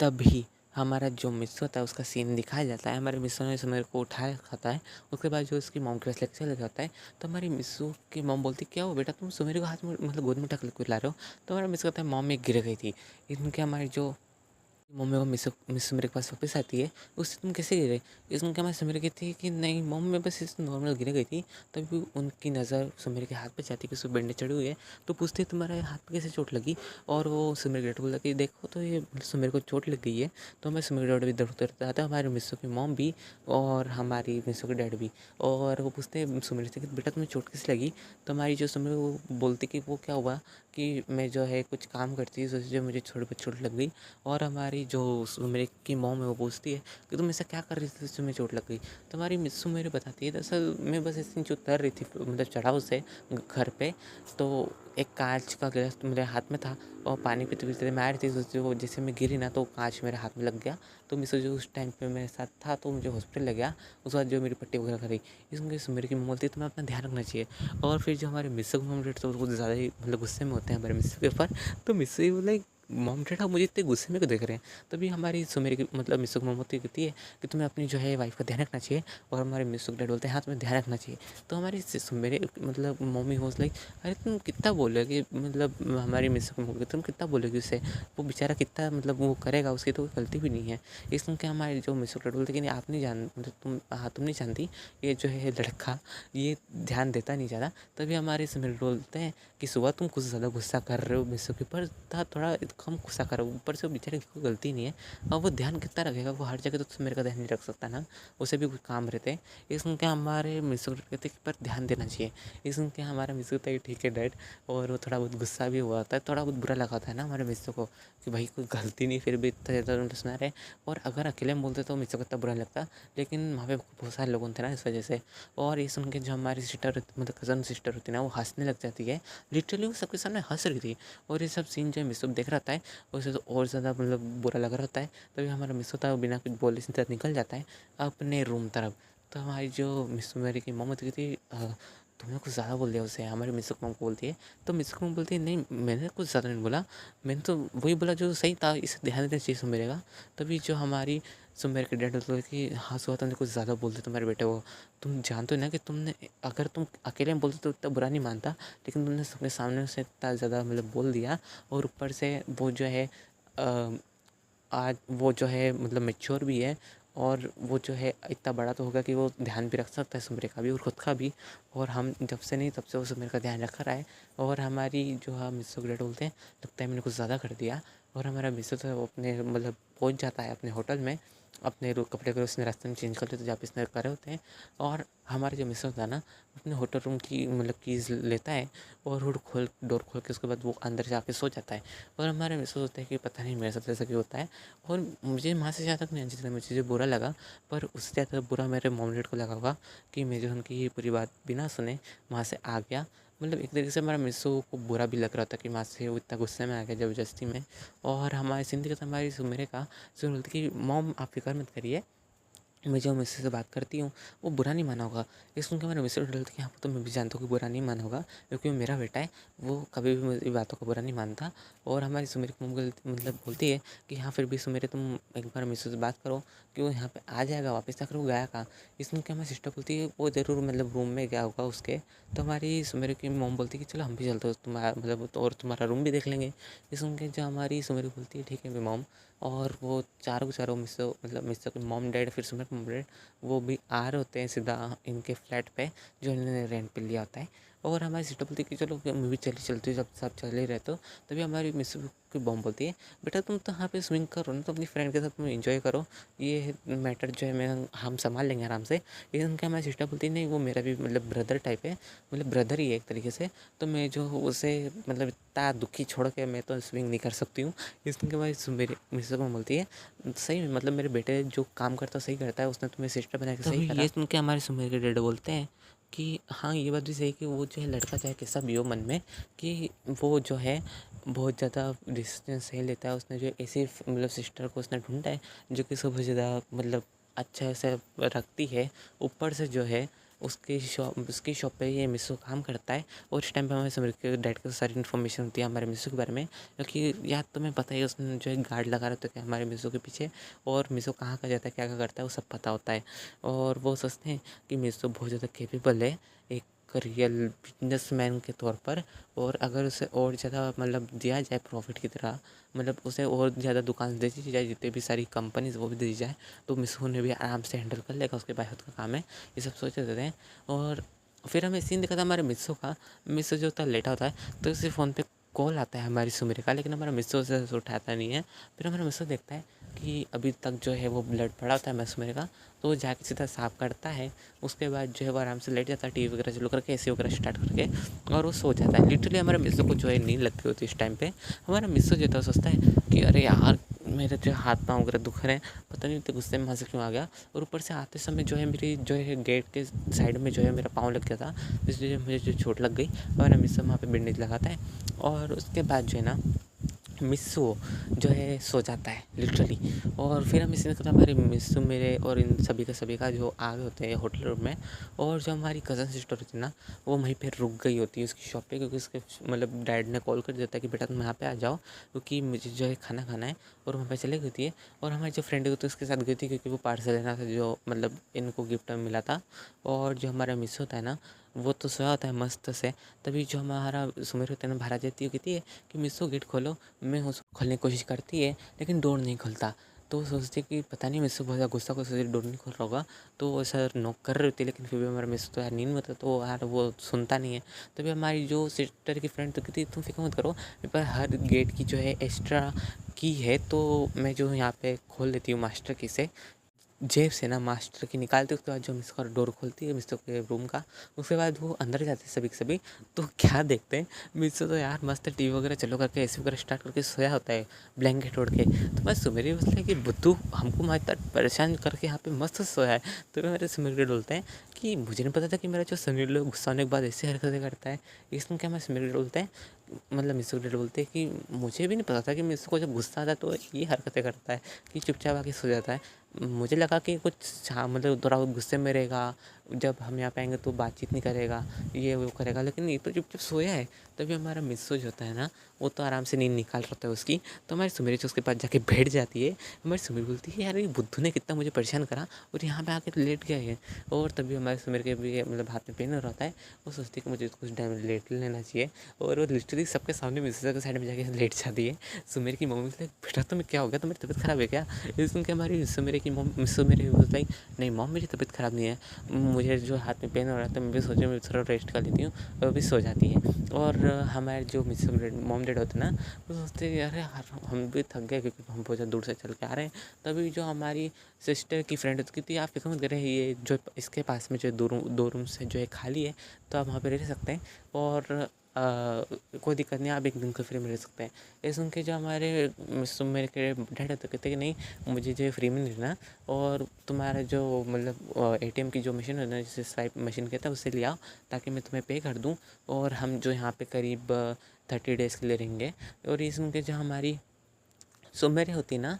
तभी हमारा जो मिस्सू होता है उसका सीन दिखाया जाता है। हमारे मिस्सू ने सुमेर को उठाया खाता है। उसके बाद जो उसकी मॉम क्लास लेक्चर लग जाता है, तो हमारी मिस्सू की मॉम बोलती क्या हो बेटा तुम सुमेर को हाथ में मतलब गोद में ढक के ला रहे हो। तो हमारा मिस्सू कहता है मॉम एक गिर गई थी। इनके हमारी जो मम्मी को मिस मेरे पास वापस आती है, उससे तुम कैसे गिरे। इसमें क्या मैं सुमेर कहती है कि नहीं मम्मी मैं बस इस नॉर्मल गिर गई थी। तभी उनकी नज़र सुमेर के हाथ पे जाती है कि उस पर बैंडेज चढ़ी हुई है। तो पूछती है तुम्हारे हाथ पे कैसे चोट लगी। और वो सुमेर ग्रेट बोलता कि देखो तो ये सुमेर को चोट लग गई है। तो हमें सुमेर डैड भी दौड़ते आता है, हमारे मिस्सू की मॉम भी और हमारी मिस्सू के डैड भी। और वो पूछते हैं सुमेर से कि बेटा तुम्हें चोट कैसे लगी। तो हमारी जो सुमेर वो बोलती कि वो क्या हुआ कि मैं जो है कुछ काम करती थी जो मुझे थोड़ी बहुत चोट लग गई। और हमारी जो मेरे की मॉम है वो पूछती है कि तुम ऐसा क्या कर रही थी जिससे तुम्हें चोट लग गई। तो हमारी मिस्सू मेरे बताती है दरअसल मैं बस ऐसे नीचे उतर रही थी मतलब चढ़ाव से घर पे। तो एक कांच का गिलास तो मेरे हाथ में था, और पानी पीते पीते मैं आ रही थी, तो जो जैसे मैं गिरी ना तो कांच मेरे हाथ में लग गया। तो मिस्सू जो उस टाइम पे मेरे साथ था तो मुझे हॉस्पिटल ले गया। उसके बाद जो मेरी पट्टी वगैरह करी। इसमें मेरी की मम्मी बोलती है तुम्हें अपना ध्यान रखना चाहिए। और फिर जो हमारे मिस्सू के मम्मी तो कुछ ज़्यादा ही मतलब गुस्से में होते हैं हमारे मिस्सू के ऊपर। तो मिस्सू ही बोला मॉम डैड आप मुझे इतने गुस्से में क्यों देख रहे हैं। तभी हमारी सुमेर की मतलब मिस्सू की मॉम होती कहती है कि तुम्हें अपनी जो है वाइफ का ध्यान रखना चाहिए। और हमारे मिस्सू के डैड बोलते हैं हाँ तुम्हें ध्यान रखना चाहिए। तो हमारी सुमेरे मतलब मम्मी हॉज लाइक अरे तुम कितना बोलोगे मतलब हमारी मिस्सू की मम्मी तुम कितना बोलोगे उससे, वो बेचारा कितना मतलब वो करेगा, उसकी तो कोई गलती भी नहीं है। इस के हमारे जो मिस्सू के डैड बोलते कि नहीं आप नहीं जान मतलब तुम हाँ तुम नहीं जानती ये जो है लड़का ये ध्यान देता नहीं ज़्यादा। तभी हमारे सुमेर बोलते हैं कि सुबह तुम कुछ ज़्यादा गुस्सा कर रहे हो मिस्सू के ऊपर, था थोड़ा कम गुस्सा करो। ऊपर से वो बेचारे की कोई गलती नहीं है। और वो ध्यान कितना रखेगा, वो हर जगह तो मेरे का ध्यान नहीं रख सकता ना, उसे भी कुछ काम रहते हैं। इस सुन के हमारे मिस्सू कहते हैं पर ध्यान देना चाहिए। इस सुन के हमारा मिस्सू कहता है ठीक है डैड। और वो थोड़ा बहुत गुस्सा भी हुआ था, थोड़ा बहुत बुरा लगा था ना हमारे मिस्सू को कि भाई कोई गलती नहीं फिर भी इतना ज़्यादा सुना रहे। और अगर अकेले में बोलते तो मिस्सू को इतना बुरा लगता, लेकिन वहाँ पे बहुत सारे लोग थे ना इस वजह से। और ये सुन के जो हमारी सिस्टर मतलब कज़न सिस्टर होती है ना वो हंसने लग जाती है। लिटरली वो सबके सामने हंस रही थी। और ये सब सीन जो मिस्सू देख रहा था है उसे तो और ज़्यादा मतलब बुरा लग रहा होता है। तभी हमारा मिस्सू था वो बिना कुछ बोले सीधा निकल जाता है अपने रूम तरफ। तो हमारी जो मिस्सू मेरी की मम्मी होती थी तुमने कुछ ज़्यादा बोल दिया उसे, हमारी मिस्सू को मम्मी बोलती है। तो मिस्सू को बोलती है नहीं मैंने कुछ ज़्यादा नहीं बोला, मैंने तो वही बोला जो सही था, इसे ध्यान देना चाहिए सुमेरेगा। तभी जो हमारी सुमेर के डैड बोलते कि हाँ सुबह तुमने कुछ ज़्यादा बोलते तुम्हारे बेटे को, तुम जानते हो ना कि तुमने अगर तुम अकेले में बोलते तो इतना बुरा नहीं मानता, लेकिन तुमने सबके सामने से इतना ज़्यादा मतलब बोल दिया। और ऊपर से वो जो है आज वो जो है मतलब मैच्योर भी है, और वो जो है इतना बड़ा तो होगा कि वो ध्यान भी रख सकता है सुमेर का भी और ख़ुद का भी। और हम जब से नहीं तब से वो सुमेर का ध्यान रख रहा है। और हमारी जो हम मिस्सो ग्रेट बोलते हैं, लगता है मैंने कुछ ज़्यादा कर दिया। और हमारा मिस्सो तो वो अपने मतलब पहुंच जाता है अपने होटल में, अपने कपड़े वगैरह उसने रास्ते में चेंज कर लेते जहाँ पे इसने करे होते हैं। और हमारे जो मिस्सो था ना, अपने होटल रूम की मतलब कीज़ लेता है और डोर खोल के उसके बाद वो अंदर जाके सो जाता है। और हमारे मिस्सो होता है कि पता नहीं मेरे साथ ऐसा क्यों होता है। और मुझे वहाँ से ज़्यादा तक नहीं, जितना मुझे जो बुरा लगा, पर उससे ज़्यादा बुरा मेरे मॉम डैड को लगा होगा कि मैं जो उनकी ये पूरी बात बिना सुने वहाँ से आ गया। मतलब एक तरीके से हमारा मिस्सो को बुरा भी लग रहा था कि वहाँ से वो इतना गुस्से में आ गया ज़बरदस्ती में। और हमारी ज़िंदगी का हमारी सुमेरे का जो बोलती कि मॉम आप फिक्र मत करिए, मैं जो मिस्सेस से बात करती हूँ वो बुरा नहीं माना होगा। ये सुन के मेरा मिस्टर डरता कि हाँ, तो मैं भी जानता हूँ कि बुरा नहीं माना होगा, क्योंकि वो मेरा बेटा है, वो कभी भी मेरी बातों को बुरा नहीं मानता। और हमारी सुमेरी मम्मी मतलब बोलती है कि हाँ फिर भी सुमेरे तुम एक बार मिस्सेस से बात करो कि वो यहाँ पे आ जाएगा वापस, आकर वो गया कहाँ। ये सुन के हमारी सिस्टर बोलती है वो ज़रूर मतलब रूम में गया होगा उसके। तो हमारी सुमेरी की मॉम बोलती है कि चलो हम भी चलते हो तुम्हारा मतलब और तुम्हारा रूम भी देख लेंगे। ये सुन के जो हमारी सुमेरी बोलती है ठीक है मॉम। और वो चारों के चारों मिस्सो मतलब मिस्सो के मॉम डैड फिर सुमेर मॉम डैड वो भी आ रहे होते हैं सीधा इनके फ्लैट पे जो इन्होंने रेंट पे लिया होता है। और हमारी सिस्टर बोलती है कि चलो मूवी चलती है, जब सब चले रहे तो तभी हमारी मिस की बॉम्ब बोलती है बेटा तुम तो यहाँ पे स्विंग करो ना, तो अपनी फ्रेंड के साथ तुम एंजॉय करो, ये मैटर जो है मैं हम संभाल लेंगे आराम से। लेकिन उनका हमारी सिस्टर बोलती है नहीं वो मेरा भी मतलब ब्रदर टाइप है, मतलब ब्रदर ही है एक तरीके से, तो मैं जो उसे मतलब इतना दुखी छोड़ के मैं तो स्विंग नहीं कर सकती हूँ। इसके बाद मेरी मिसेस को बोलती है सही में मतलब मेरे बेटे जो काम करता है सही करता है, उसने तुम्हें सिस्टर बना के सही करा। ये सुन के हमारे सुमेर के डैड बोलते हैं कि हाँ ये बात भी सही कि वो जो है लड़का चाहे कैसा भी हो मन में, कि वो जो है बहुत ज़्यादा डिसीजन सही लेता है। उसने जो ऐसी मतलब सिस्टर को उसने ढूंढा है जो कि उसको बहुत ज़्यादा मतलब अच्छा से रखती है। ऊपर से जो है उसकी शॉप पे ये मिस्सो काम करता है। और इस टाइम पे हमारे सुमेर के डैड को सारी इन्फॉर्मेशन होती है हमारे मिस्सो के बारे में, क्योंकि याद तुम्हें पता है उसने जो है गार्ड लगा रहता है हमारे मिस्सो के पीछे, और मिस्सो कहाँ का जाता है क्या क्या करता है वो सब पता होता है। और वो सोचते हैं कि मिस्सो बहुत ज़्यादा कैपेबल है एक रियल बिजनेसमैन के तौर पर। और अगर उसे और ज़्यादा मतलब दिया जाए प्रॉफिट की तरह, मतलब उसे और ज़्यादा दुकान दे दी जाए, जितने भी सारी कंपनीज वो भी दे दी जाए, तो मिस्सो ने भी आराम से हैंडल कर लेगा, उसके पास खुद का काम है। ये सब सोच रहे थे। और फिर हमें सीन दिखा था हमारे मिस्सो का। मिस्सो जो होता है लेटा होता है तो उसे फ़ोन पे कॉल आता है हमारी सुमेर का, लेकिन हमारा मिस्सो से उठाता नहीं है। फिर हमारा मिस्सो देखता है कि अभी तक जो है वो ब्लड पड़ा होता है मैं सुमेर का, तो वो जाके सीधा साफ करता है। उसके बाद जो है वो आराम से लेट जाता है टीवी वगैरह चालू करके एसी वगैरह स्टार्ट करके, और वो सो जाता है। लिटरली हमारे मिस्सो को जो है नींद लगती होती है इस टाइम पे। हमारा मिस्सो जो था सोचता है कि अरे यार मेरे जो हाथ पाँव वगैरह दुख रहे हैं, पता नहीं इतने गुस्से में वहाँ से क्यों आ गया। और ऊपर से आते समय जो है मेरी जो है गेट के साइड में जो है मेरा पाँव लग गया था, इसलिए मुझे जो चोट लग गई। हमारा मिस्सो वहाँ पे बैंडेज लगाता है। और उसके बाद जो है ना मिस्सू जो है सो जाता है लिटरली। और फिर हम इसी तरह हमारे मिस्सू मेरे और इन सभी का जो आ गए होते हैं होटल रूम में। और जो हमारी कज़न सिस्टर होती है ना, वो वहीं पे रुक गई होती है उसकी शॉप पे, क्योंकि उसके मतलब डैड ने कॉल कर देता है कि बेटा तुम यहाँ पे आ जाओ, क्योंकि मुझे जो है खाना खाना है। और वहाँ पे चले गई थी। और हमारी जो फ्रेंड होती है उसके साथ गई थी, क्योंकि वो पार्सल लेना था जो मतलब इनको गिफ्ट में मिला था। और जो हमारा मिस होता है ना, वो तो सोया होता है मस्त से। तभी जो हमारा सुमेर होता है ना, बाहर जाती है, कहती है कि मिस्सो गेट खोलो। मैं उसको खोलने की कोशिश करती है लेकिन डोर नहीं खुलता। तो वो सोचती है कि पता नहीं मिस्सो बहुत ज़्यादा गुस्सा को सोचती डोर नहीं खोल रहा होगा, तो वो ऐसा नॉक कर रही होती है। लेकिन फिर भी हमारा मिस्सो तो यार नींद में होता है, तो यार वो सुनता नहीं है। तभी हमारी जो सिस्टर की फ्रेंड तो कहती है तुम फिक्र मत करो, मेरे पास हर गेट की जो है एक्स्ट्रा की है, तो मैं जो यहाँ पे खोल लेती हूँ मास्टर की से, जेब से ना मास्टर की निकालती है। उसके बाद जो मिस का डोर खोलती है मिस्टर के रूम का, उसके बाद वो अंदर जाते हैं सभी के सभी। तो क्या देखते हैं, मिस्टर तो यार मस्त टीवी वगैरह चालू करके एसी वगैरह स्टार्ट करके सोया होता है ब्लैंकेट ओढ़ के। तो मैं सुमेरी बोलता कि बुद्धू हमको मैं इतना परेशान करके यहाँ पे मस्त सोया है। तो मेरे सुमेरी बोलते हैं कि मुझे नहीं पता था कि मेरा जो सुनील लोग गुस्सा होने के बाद ऐसी हरकतें करता है। इसमें क्या मैं सुमेरी बोलते हैं मतलब मिस्टर डेड बोलते हैं कि मुझे भी नहीं पता था कि मिस्टर को जब गुस्सा आता है तो ये हरकतें करता है, कि चुपचाप आके सो जाता है। मुझे लगा कि कुछ मतलब थोड़ा बहुत गुस्से में रहेगा, जब हम यहाँ पे आएँगे तो बातचीत नहीं करेगा, ये वो करेगा, लेकिन ये तो चुपचाप सोया है। तभी हमारा मिस्सू जो होता है ना, वो तो आराम से नींद निकाल रहा होता है उसकी, तो हमारी सुमेरी जो उसके पास जाके बैठ जाती है। हमारी सुमेरी बोलती है, यार ये बुद्धू ने कितना मुझे परेशान करा और यहाँ पे आके तो लेट गया है। और तभी हमारे सुमेर के भी मतलब हाथ में पेन रहता है, वो सोचती है कि मुझे कुछ टाइम लेट लेना चाहिए, और वो लिटरली सबके सामने मिस्सू के साइड में जाके लेट जाती है। सुमेर की मम्मी बोलती है, बेटा तुम्हें क्या हो गया, तुम्हारी तबीयत खराब है क्या? ये सुन के हमारी सुमेर की मिस्सू मेरी बोलती है, नहीं मॉम मेरी तबीयत खराब नहीं है, मुझे जो हाथ में पेन हो रहा था मैं भी सोचा मैं थोड़ा रेस्ट कर लेती हूँ, और भी सो जाती है। और हमारे जो मिस्सू मॉम डैड होते हैं ना, वो सोचते हैं अरे यार हम भी थक गए क्योंकि हम बहुत ज़्यादा दूर से चल के आ रहे हैं। तभी जो हमारी सिस्टर की फ्रेंड होती थी, आप फिक्र मत करें, ये जो इसके पास में जो दो रूम से जो है खाली है, तो आप वहाँ पे रह सकते हैं, और कोई दिक्कत नहीं, आप एक दिन को फ्री में रह सकते हैं। ये सुन के जो हमारे मेरे के डैड होते कहते कि नहीं, मुझे जो है फ्री में नहीं रहना, और तुम्हारा जो मतलब एटीएम की जो मशीन है ना, जिसे स्वाइप मशीन कहता है, उससे ले आओ ताकि मैं तुम्हें पे कर दूँ, और हम जो यहाँ पे करीब 30 डेज़ के लिए रहेंगे। और ये सुन के जो हमारी सुमेरी होती ना,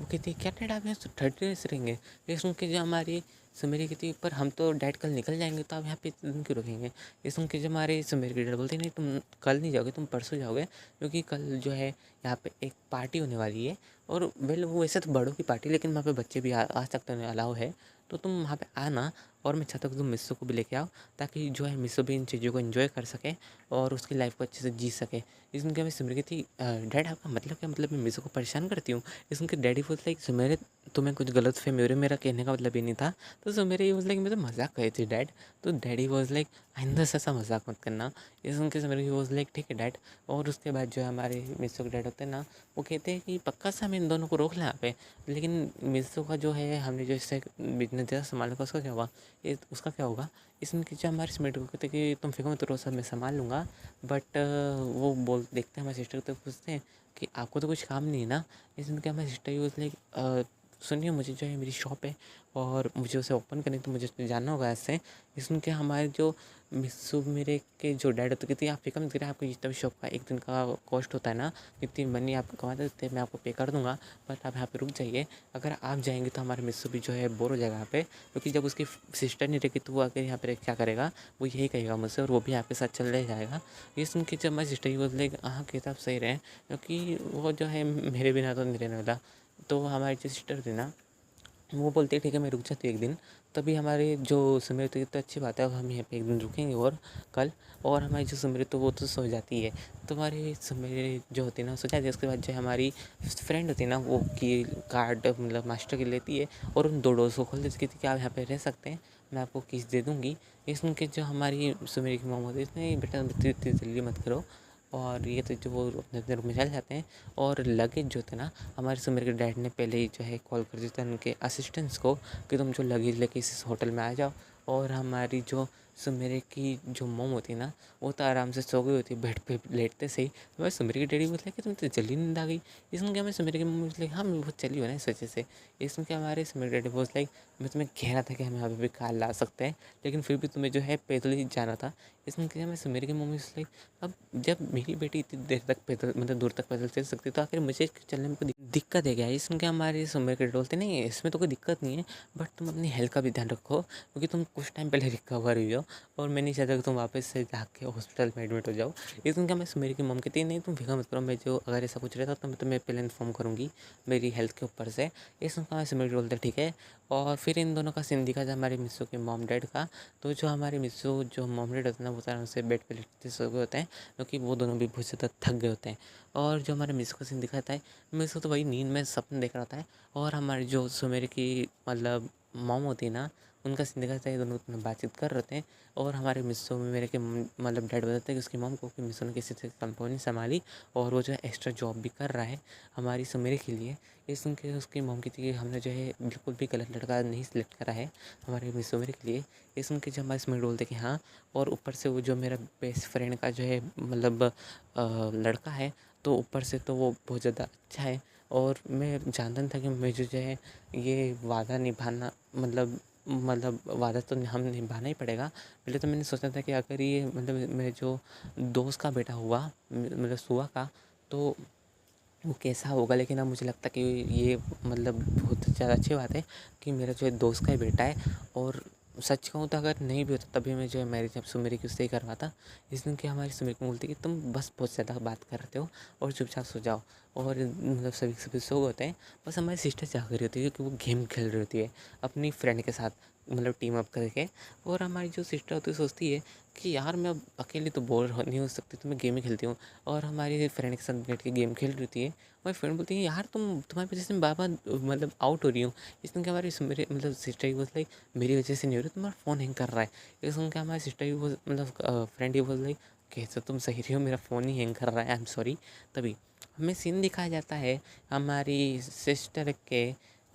वो कहती है क्या डैड आप यहाँ 30 डेज़ रहेंगे? ये सुन के जो हमारी सुमेरी कहती है, पर हम तो डैड कल निकल जाएंगे, तो आप यहाँ पे इतने दिन क्यों रुकेंगे? ये सुन के जो हमारे सुमेरी की डैड बोलती नहीं, तुम कल नहीं जाओगे, तुम परसों जाओगे, क्योंकि कल जो है यहाँ पे एक पार्टी होने वाली है। और वेल वो वैसे तो बड़ों की पार्टी, लेकिन वहाँ पे बच्चे भी आ सकते हैं, अलाउ है, तो तुम वहाँ पे आना। और मैं चाहता हूँ कि तुम मिस्सू को भी लेके आओ, ताकि जो है मिस्सू भी इन चीज़ों को एंजॉय कर सके और उसकी लाइफ को अच्छे से जी सके। इसमें क्या, मैं सिमर थी, डैड आपका मतलब क्या, मतलब मैं मिस्सू को परेशान करती हूँ? इसमें के डैडी बोलता है कि सुमेरे तुम्हें कुछ गलत फहमी हो रही है, मेरा कहने का मतलब ये नहीं था। तो सुमेरे ये लाइक मैं तो मजाक कही थी डैड। तो डैडी वॉज लाइक आइंदा से ऐसा मजाक मत करना। ये सुन के सुमेरे वॉज लाइक ठीक है डैड। और उसके बाद जो है हमारे मिस्सू के डैड होते हैं ना, वो कहते हैं कि पक्का सा हम इन दोनों को रोक लें यहाँ पे। लेकिन मिस्सू का जो है हमने जो इससे बिजनेस दिया संभालने का, उसका क्या हुआ, ये उसका क्या होगा? इसमें कि जो हमारे सिमेंट को कहते कि तुम फिक्र मत करो, सब मैं संभाल लूँगा। बट वो बोल देखते हैं हमारे सिस्टर को, तो पूछते हैं कि आपको तो कुछ काम नहीं है ना? इसमें क्या, हमारी सिस्टर यूज़ लाइक सुनिए, मुझे जो है मेरी शॉप है और मुझे उसे ओपन करनी, तो मुझे उसमें जानना होगा ऐसे। इसमें क्या, हमारे जो मिस्सू मेरे के जो डैड होते कहते हैं, आप फिक्र मत करिए, आपको जितना भी शॉप का एक दिन का कॉस्ट होता है ना, जितनी मनी आप कमाते होते हैं मैं आपको पे कर दूँगा, बट आप यहाँ पे रुक जाइए। अगर आप जाएंगे तो हमारे मिस्सू भी जो है बोर हो जाएगा यहाँ पे, क्योंकि जब उसकी सिस्टर नहीं रहेगी तो वो आकर यहाँ पे क्या करेगा, वो यही कहेगा मुझसे, और वो भी आपके साथ चल रह जाएगा। ये सुन के जब हमारी सिस्टर बोल रही हाँ कहता आप सही रहे, क्योंकि वो जो है मेरे बिना तो नहीं रहने वाला। तो हमारी जो सिस्टर थी ना, वो बोलती है ठीक है मैं रुक जाती हूँ एक दिन। तभी हमारे जो सुमित तो अच्छी बात है, अब हम यहाँ पे एक दिन रुकेंगे और कल। और हमारी जो सुमित तो वो तो सो जाती है। तो हमारी सुमित जो होती है ना, सो जाती है। उसके बाद जो हमारी फ्रेंड होती है ना, वो की कार्ड मतलब मास्टर की लेती है और उन दो डोर्स को खोल देती है कि आप यहाँ पे रह सकते हैं, मैं आपको किस दे दूँगी। ये सुन के जो हमारी सुमेरी की मोम होती है, इसमें बेटा इतनी जल्दी मत करो। और ये तो जो वो अपने अपने रूम में चले जाते हैं। और लगेज जो थे ना, हमारे सुमेर के डैड ने पहले ही जो है कॉल कर दिया था उनके असिस्टेंट्स को कि तुम जो लगेज लेके इस होटल में आ जाओ। और हमारी जो सुमेरे की जो मोम होती है ना, वो तो आराम से सो गई होती है बेड पे लेटते से ही। हमारे सुमेरे की डैडी बोलते हैं कि तुम तो जल्दी नींद आ गई। इसमें क्या, हमारे सुमेरे की मम्मी बोलती है हाँ मैं बहुत चली हो ना इस वजह से। इसमें क्या, हमारे सुमेरे डैडी बोलते लाइक मैं तुम्हें कह रहा था कि हम यहाँ पे भी कार ला सकते हैं, लेकिन फिर भी तुम्हें जो है पैदल ही जाना था। इसमें क्या, हमारे सुमेरे की मम्मी लाइक अब जब मेरी बेटी इतनी देर तक पैदल मतलब दूर तक पैदल चल सकती है, तो आखिर मुझे चलने में कोई दिक्कत है क्या? इसमें क्या, हमारे सुमेर के बोलते नहीं इसमें तो कोई दिक्कत नहीं है, बट तुम अपनी हेल्थ का भी ध्यान रखो, क्योंकि तुम कुछ टाइम पहले रिकवर हुई हो और मैं नहीं चाहता कि तुम वापस से जाके हॉस्पिटल में एडमिट हो जाओ। इसमें क्या, मैं सुमेर की मम कहती है नहीं तुम फिक्र मत करो, मैं जो अगर ऐसा कुछ रहता तो मैं तुम्हें पहले इन्फॉर्म करूँगी मेरी हेल्थ के ऊपर से। इसमें क्या, सुमेर बोलते ठीक है। और फिर इन दोनों का सीन दिखा था हमारे मिस्सू के मॉम डैड का। तो जो हमारे मिस्सू जो मॉम डैड होते हैं ना, वो आराम से बेड पे लेटते सो गए होते हैं, क्योंकि वो दोनों भी बहुत ज़्यादा थक गए होते हैं। और जो हमारे मिस्सू का सीन दिखाता है, मिस्सू तो वही नींद में सपने देख रहा था। और हमारी जो सुमेर की मतलब मॉम होती है ना, उनका सीन दिखाता है, ये दोनों अपना बातचीत कर रहे थे। और हमारे मिस्सू में मेरे के मतलब डैड बताते हैं कि उसकी मॉम को कि मिस्सू ने किसी से कंपनी संभाली और वो जो है एक्स्ट्रा जॉब भी कर रहा है हमारी सुमेर के लिए। ये सुन के उसकी मॉम की थी कि हमने जो है बिल्कुल भी गलत लड़का नहीं सिलेक्ट करा है हमारे मिस्सू मेरे के लिए। ये सुन के जब हमारे सुमेर बोलते कि हाँ, और ऊपर से वो जो मेरा बेस्ट फ्रेंड का जो है मतलब लड़का है, तो ऊपर से तो वो बहुत ज़्यादा अच्छा है। और मैं जानता था कि मुझे जो है ये वादा निभाना मतलब वादा तो हम निभाना ही पड़ेगा। पहले तो मैंने सोचा था कि अगर ये मतलब मेरे जो दोस्त का बेटा हुआ मतलब सुआ का, तो वो कैसा होगा, लेकिन अब मुझे लगता है कि ये मतलब बहुत ज़्यादा अच्छी बात है कि मेरा जो है दोस्त का ही बेटा है। और सच कहूँ तो अगर नहीं भी होता तभी मैं जो है मैरिज अब सुमेरी की उससे ही करवाता। इस दिन की हमारी सुमेरी को बोलती कि तुम बस बहुत ज़्यादा बात करते हो और चुपचाप सो जाओ। और मतलब सभी सभी सो होते हैं, बस हमारी सिस्टर जाग रही होती है क्योंकि वो गेम खेल रही होती है अपनी फ्रेंड के साथ, मतलब टीम अप करके। और हमारी जो सिस्टर होती है सोचती है कि यार मैं अब अकेली तो बोर नहीं हो सकती, तो मैं गेम ही खेलती हूँ। और हमारी फ्रेंड के साथ बैठ के गेम खेल रही होती है। हमारी फ्रेंड बोलती है यार तुम्हारी वजह से मैं बार बार मतलब आउट हो रही हूँ। इस दिन क्या हमारी मेरे मतलब सिस्टर ही बोल लाइक मेरी वजह से नहीं हो रही, तुम्हारा फ़ोन हैंग कर रहा है। इस दिन क्या हमारी सिस्टर ही बोल मतलब फ्रेंड ही बोल लाइक कैसे तुम सही रही हो, मेरा फ़ोन ही हैंग कर रहा है, आई एम सॉरी। तभी हमें सीन दिखाया जाता है हमारी सिस्टर के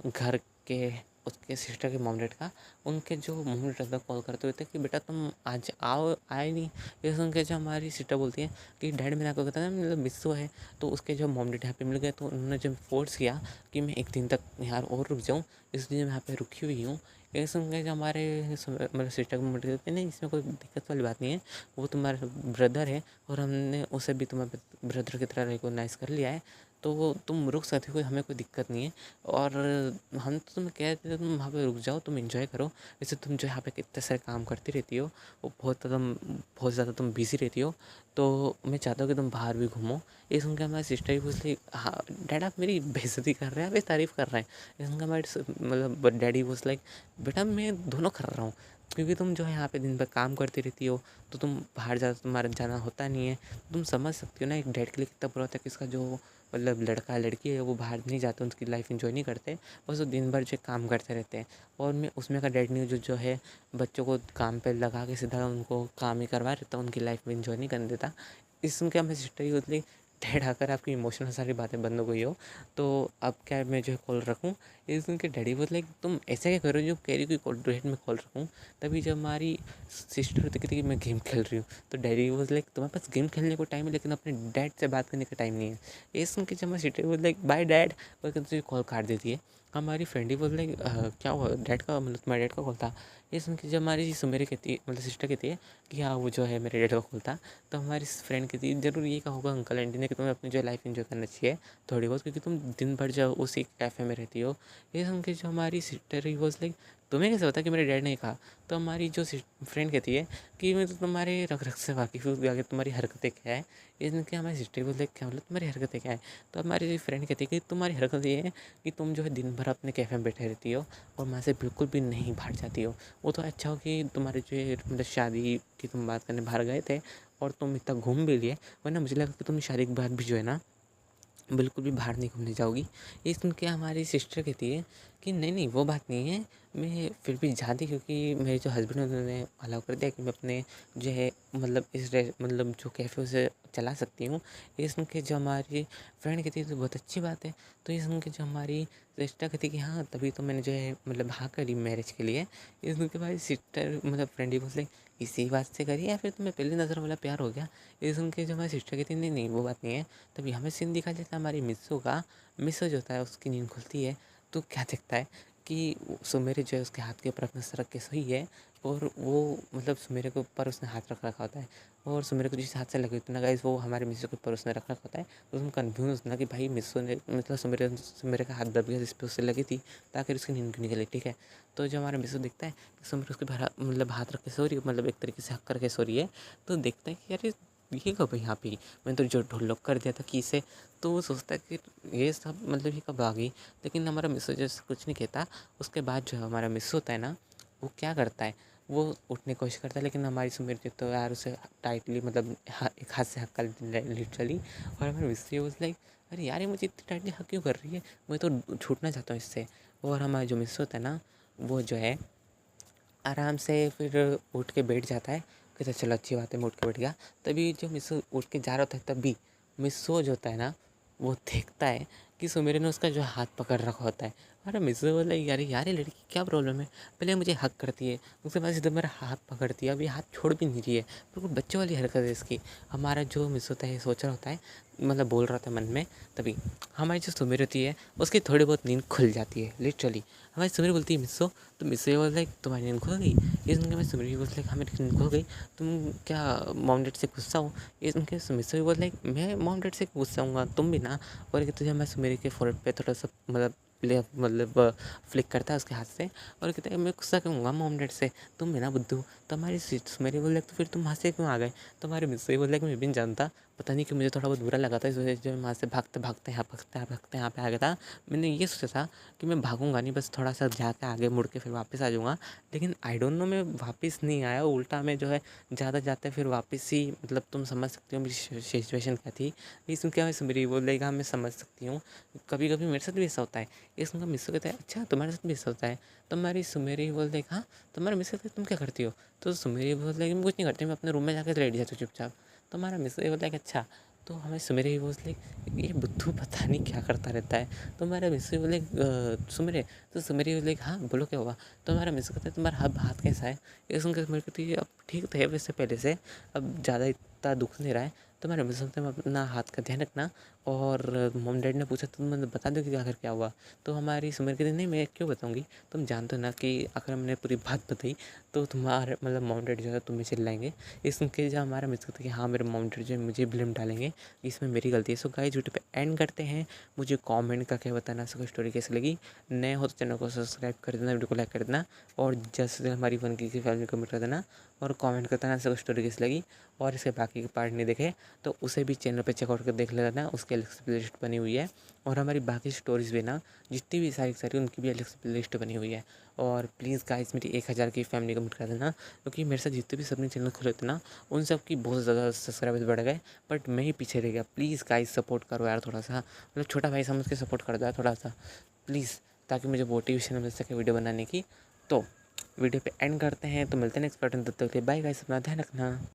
घर के, उसके सिस्टर के मॉम डैड का। उनके जो मॉम डैड रहता कॉल करते हुए थे कि बेटा तुम आज आओ, आए नहीं। ये सुन के जो हमारी सिस्टर बोलती है कि डैड मैंने आपको बताया मतलब मिस्सू है। तो उसके जो मॉम डैड यहाँ पे मिल गए, तो उन्होंने जब फोर्स किया कि मैं एक दिन तक यहाँ और रुक जाऊँ, इसलिए मैं यहाँ पे रुकी हुई हूँ। ये सुन के जो हमारे मतलब सिस्टर को मॉम डैड कहते हैं नहीं इसमें कोई दिक्कत वाली बात नहीं है, वो तुम्हारा ब्रदर है और हमने उसे भी तुम्हारे ब्रदर की तरह रिकॉग्नाइज़ कर लिया है, तो तुम रुक सकते हो, हमें कोई दिक्कत नहीं है। और हम तो तुम्हें कह रहे थे तुम वहाँ पे रुक जाओ, तुम एंजॉय करो। वैसे तुम जो यहाँ पे कितने सारे काम करती रहती हो, वो बहुत ज़्यादा तुम बिज़ी रहती हो, तो मैं चाहता हूँ कि तुम बाहर भी घूमो। ये सुन के हमारी सिस्टर भी पूछती हाँ डैड आप मेरी बेइज्जती कर रहे हैं, आप तारीफ़ कर रहे हैं। ये सुन के हमारे मतलब डैडी वॉज लाइक बेटा मैं दोनों कर रहा हूँ, क्योंकि तुम जो है यहाँ पे दिन भर काम करती रहती हो, तो तुम बाहर ज़्यादा तुम्हारा जाना होता नहीं है। तुम समझ सकती हो ना एक डैड के लिए कितना बुरा होता है कि इसका जो मतलब लड़का लड़की है वो बाहर नहीं जाते, उनकी लाइफ एंजॉय नहीं करते, बस वो दिन भर जो काम करते रहते हैं। और मैं उसमें का डैड नहीं जो है बच्चों को काम पे लगा के सीधा उनको काम ही करवा देता, उनकी लाइफ में एंजॉय नहीं करने देता। इस सुन के हमें सिस्टर ही बोली डैड आकर आपकी इमोशनल सारी बातें बंद हो गई हो, तो अब क्या मैं जो है कॉल रखूँ। ये सुन के डैडी बोले तुम ऐसा क्या करो जो कह रही कि कॉल डैड में कॉल रखूँ। तभी जब हमारी सिस्टर होती कहती कि मैं गेम खेल रही हूँ, तो डैडी बोल लाइक तुम्हारे पास गेम खेलने को टाइम है लेकिन अपने डैड से बात करने का टाइम नहीं है। ये सुन के जब हमारी सिस्टर बोल लाइक बाय डैड और तुझे कॉल काट देती है। हमारी फ्रेंड ही बोल लाइक क्या हुआ डैड का, मतलब तुम्हारे डैड का कॉल था। ये सुन के जब हमारी सुमेरी कहती है मतलब सिस्टर कहती है कि हाँ वो जो है मेरे डैड का कॉल था, तो हमारी फ्रेंड कहती है ज़रूर ये कहा होगा अंकल आंटी ने कि तुम्हें अपनी जो लाइफ एंजॉय करना चाहिए थोड़ी बहुत, क्योंकि तुम दिन भर जो उसी कैफ़े में रहती हो। ये सुन के जो हमारी सिस्टर ही वॉज लाइक तुम्हें कैसे पता कि मेरे डैड ने कहा। तो हमारी जो फ्रेंड कहती है कि मैं तो तुम्हारे रख रख से वाकिफ़ हूँ, आगे तुम्हारी हरकतें क्या है। इसलिए हमारी सिस्टर बोलते क्या मतलब तुम्हारी हरकतें क्या है। तो हमारी फ्रेंड कहती है कि तुम्हारी हरकत ये है कि तुम जो है दिन भर अपने कैफ़े में बैठे रहती हो और वहाँ से बिल्कुल भी नहीं बाहर जाती हो। वो तो अच्छा हो कि तुम्हारे जो है मतलब शादी की तुम बात करने बाहर गए थे और तुम इतना घूम भी लिए, वरना मुझे लगा कि तुम शादी के बाद भी जो है ना बिल्कुल भी बाहर नहीं घूमने जाओगी। ये सुन के हमारी सिस्टर कहती है कि नहीं नहीं वो बात नहीं है, मैं फिर भी जाती, क्योंकि मेरे जो हस्बैंड हैं उन्होंने अलाउ कर दिया कि मैं अपने जो है मतलब मतलब जो कैफ़े उसे चला सकती हूँ। ये सुन के जो हमारी फ्रेंड कहती है तो बहुत अच्छी बात है। तो ये सुन के जो हमारी सिस्टर कहती है कि हाँ तभी तो मैंने जो है मतलब हाँ करी मैरिज के लिए। ये सुन के भाई सिस्टर मतलब फ्रेंड ही बोलते इसी बात से करी या फिर तुम्हें पहली नज़र वाला प्यार हो गया। ये सुन के जो हमारी सिस्टर कहती है नहीं नहीं वो बात नहीं है। तभी हमें सीन दिखा जाता है हमारी मिस्सू का। मिस्सू जो होता है उसकी नींद खुलती है तो क्या दिखता है कि सुमेरे जो है उसके हाथ के ऊपर अपना सर रख के सोई है, और वो मतलब सुमेरे के ऊपर उसने हाथ रख रखा होता है, और सुमेरे को जिस हाथ से लगे होती है ना गाइस वो हमारे मिस्सू के ऊपर उसने रख रखा होता है। तो तुम कन्फ्यूज ना कि भाई मिस्सू ने मतलब सुमेरे का हाथ दब गया जिस पे उससे लगी थी ताकि उसकी नींद क्यों निकले, ठीक है। तो जब हमारा मिस्सू देखता है कि सुमेरे उसके मतलब हाथ रख के सो रही है, मतलब एक तरीके से हक करके सो रही है, तो देखता है कि यार ये कब यहाँ पे मैंने तो जो ढोलक कर दिया था कि इसे। तो वो सोचता है कि ये सब मतलब ये कब आ गई। लेकिन हमारा मिस्सू जैसे कुछ नहीं कहता। उसके बाद जो हमारा मिस्सू होता है ना वो क्या करता है, वो उठने की कोशिश करता है, लेकिन हमारी सुमित तो यार उसे टाइटली मतलब एक हाथ से हक्का लिटरली। और हमारे मिस्सू वॉज लाइक अरे यार ये मुझे इतनी टाइटली हक क्यों कर रही है, मैं तो छूटना चाहता हूँ इससे। और हमारा जो मिस्सू होता है ना वो जो है आराम से फिर उठ के बैठ जाता है, कहता चलो अच्छी बात है मैं उठ के बैठ गया। तभी जो मिस्सू उठ के जा रहा होता है तभी मिस्सू जो होता है ना वो देखता है कि सुमेरे ने उसका जो हाथ पकड़ रखा होता है, अरे मिस्से बोला यार यार ये लड़की क्या प्रॉब्लम है, पहले मुझे हक करती है, उसके बाद सीधा मेरा हाथ पकड़ती है, अभी हाथ छोड़ भी नहीं रही है, बिल्कुल बच्चों वाली हरकत है इसकी। हमारा जो मिस होता है सोच रहा होता है, मतलब बोल रहा था मन में, तभी हमारी जो सुमिर होती है उसकी थोड़ी बहुत नींद खुल जाती है लिटरली। हमारी सुमिर बोलती है मिस्सो, तो मिस्सो ये बोलता है तुम्हारी नींद खुल गई। ये सुन के मैं सुमिर भी बोलती है हाँ मेरी नींद खुल गई, तुम क्या मॉम डैड से गुस्सा हो। ये सुन के मिस्सो भी बोलता है मैं मॉम डैड से गुस्सा हूँ, तुम भी ना। और तुझे मैं सुमिर के फोrehead पे थोड़ा सा मतलब फ्लिक करता है उसके हाथ से, और कहता है मैं गुस्सा क्यों होऊंगा मॉम डैड से, तुम भी ना बुद्धू। तो हमारी सुमेरी बोल तो फिर तुम वहाँ से क्यों आ गए। तो हमारे मिस्सो ये बोल कि मैं भी नहीं जानता, पता नहीं कि मुझे थोड़ा बहुत बुरा लगा था, इस वजह से मैं वहाँ से भागते यहाँ पे आ गया था। मैंने ये सोचा था कि मैं भागूंगा नहीं, बस थोड़ा सा जाके आगे मुड़ के फिर वापस आ जाऊँगा, लेकिन आई डोंट नो मैं वापस नहीं आया, उल्टा मैं जो है ज़्यादा जाते फिर वापस ही, मतलब तुम समझ सकते हो मेरी सिचुएशन क्या थी। ये सुन के हमें सुमेरी बोल हाँ मैं समझ सकती हूँ, कभी कभी मेरे साथ भी ऐसा होता है। ये सुनकर मिस्सो कहता है अच्छा तुम्हारे साथ भी ऐसा होता है। तो हमारी सुमेरी बोलते हाँ तुम्हारे मिस्सो कहते तुम क्या करती हो। तो सुमेरी बोलते कि मैं कुछ नहीं करती, मैं अपने रूम में जाकर लेट जाती हूँ चुपचाप। तो हमारा मिस्सो ये बोलता है कि अच्छा। तो हमें सुमेरे बोलते ये बुद्धू पता नहीं क्या करता रहता है। तो हमारा मिस्सो बोले सुमेरे। तो सुमेरी बोले हाँ बोलो क्या हुआ। तो हमारा मिस्सो कहता है तुम्हारा हाथ कैसा है। ये सुनकर मेरे कहती है अब ठीक तो है वैसे पहले से, अब ज़्यादा इतना दुख नहीं रहा है। तो हमारे मिस्सो कहते हैं अपना हाथ का ध्यान रखना। और मॉम डैड ने पूछा तुम मतलब बता दो कि आखिर क्या हुआ। तो हमारी सुमेर कहती नहीं मैं क्यों बताऊँगी, तुम जानते हो ना कि अगर हमने पूरी बात बताई तो तुम्हारे मतलब मॉम डैड जो है तुम्हें चिल्लाएंगे। इस सुनके जो हमारा मिस करता है कि हाँ मेरे मॉम डैड जो है मुझे ब्लेम डालेंगे, इसमें मेरी गलती है। सो गाइस वीडियो पे एंड करते हैं, मुझे कमेंट करके बताना सबको स्टोरी कैसी लगी। नए हो तो चैनल को सब्सक्राइब कर देना, वीडियो को लाइक कर देना, और जैसे हमारी वन की फैमिली कमेंट कर देना, और कमेंट करते ना सबको स्टोरी कैसी लगी। और इसके बाकी के पार्ट नहीं देखे तो उसे भी चैनल पे चेकआउट कर देख लेना, उसकी अलग से प्लेलिस्ट बनी हुई है। और हमारी बाकी स्टोरीज़ भी ना जितनी भी सारी उनकी भी अलग से प्लेलिस्ट बनी हुई है। और प्लीज़ गाइस मेरी 1000 की फैमिली कमेंट कर देना, क्योंकि मेरे साथ जितने भी सबने चैनल खोले थे ना उन सब की बहुत ज़्यादा सब्सक्राइबर्स बढ़ गए, बट मैं ही पीछे रह गया। प्लीज़ गाइस सपोर्ट करो यार थोड़ा सा, मतलब छोटा भाई समझ के सपोर्ट कर दो यार थोड़ा सा प्लीज़, ताकि मुझे मोटिवेशन मिल सके वीडियो बनाने की। तो वीडियो पे एंड करते हैं, तो मिलते हैं नेक्स्ट पार्ट में, तब तक के लिए बाय गाइस, अपना ध्यान रखना।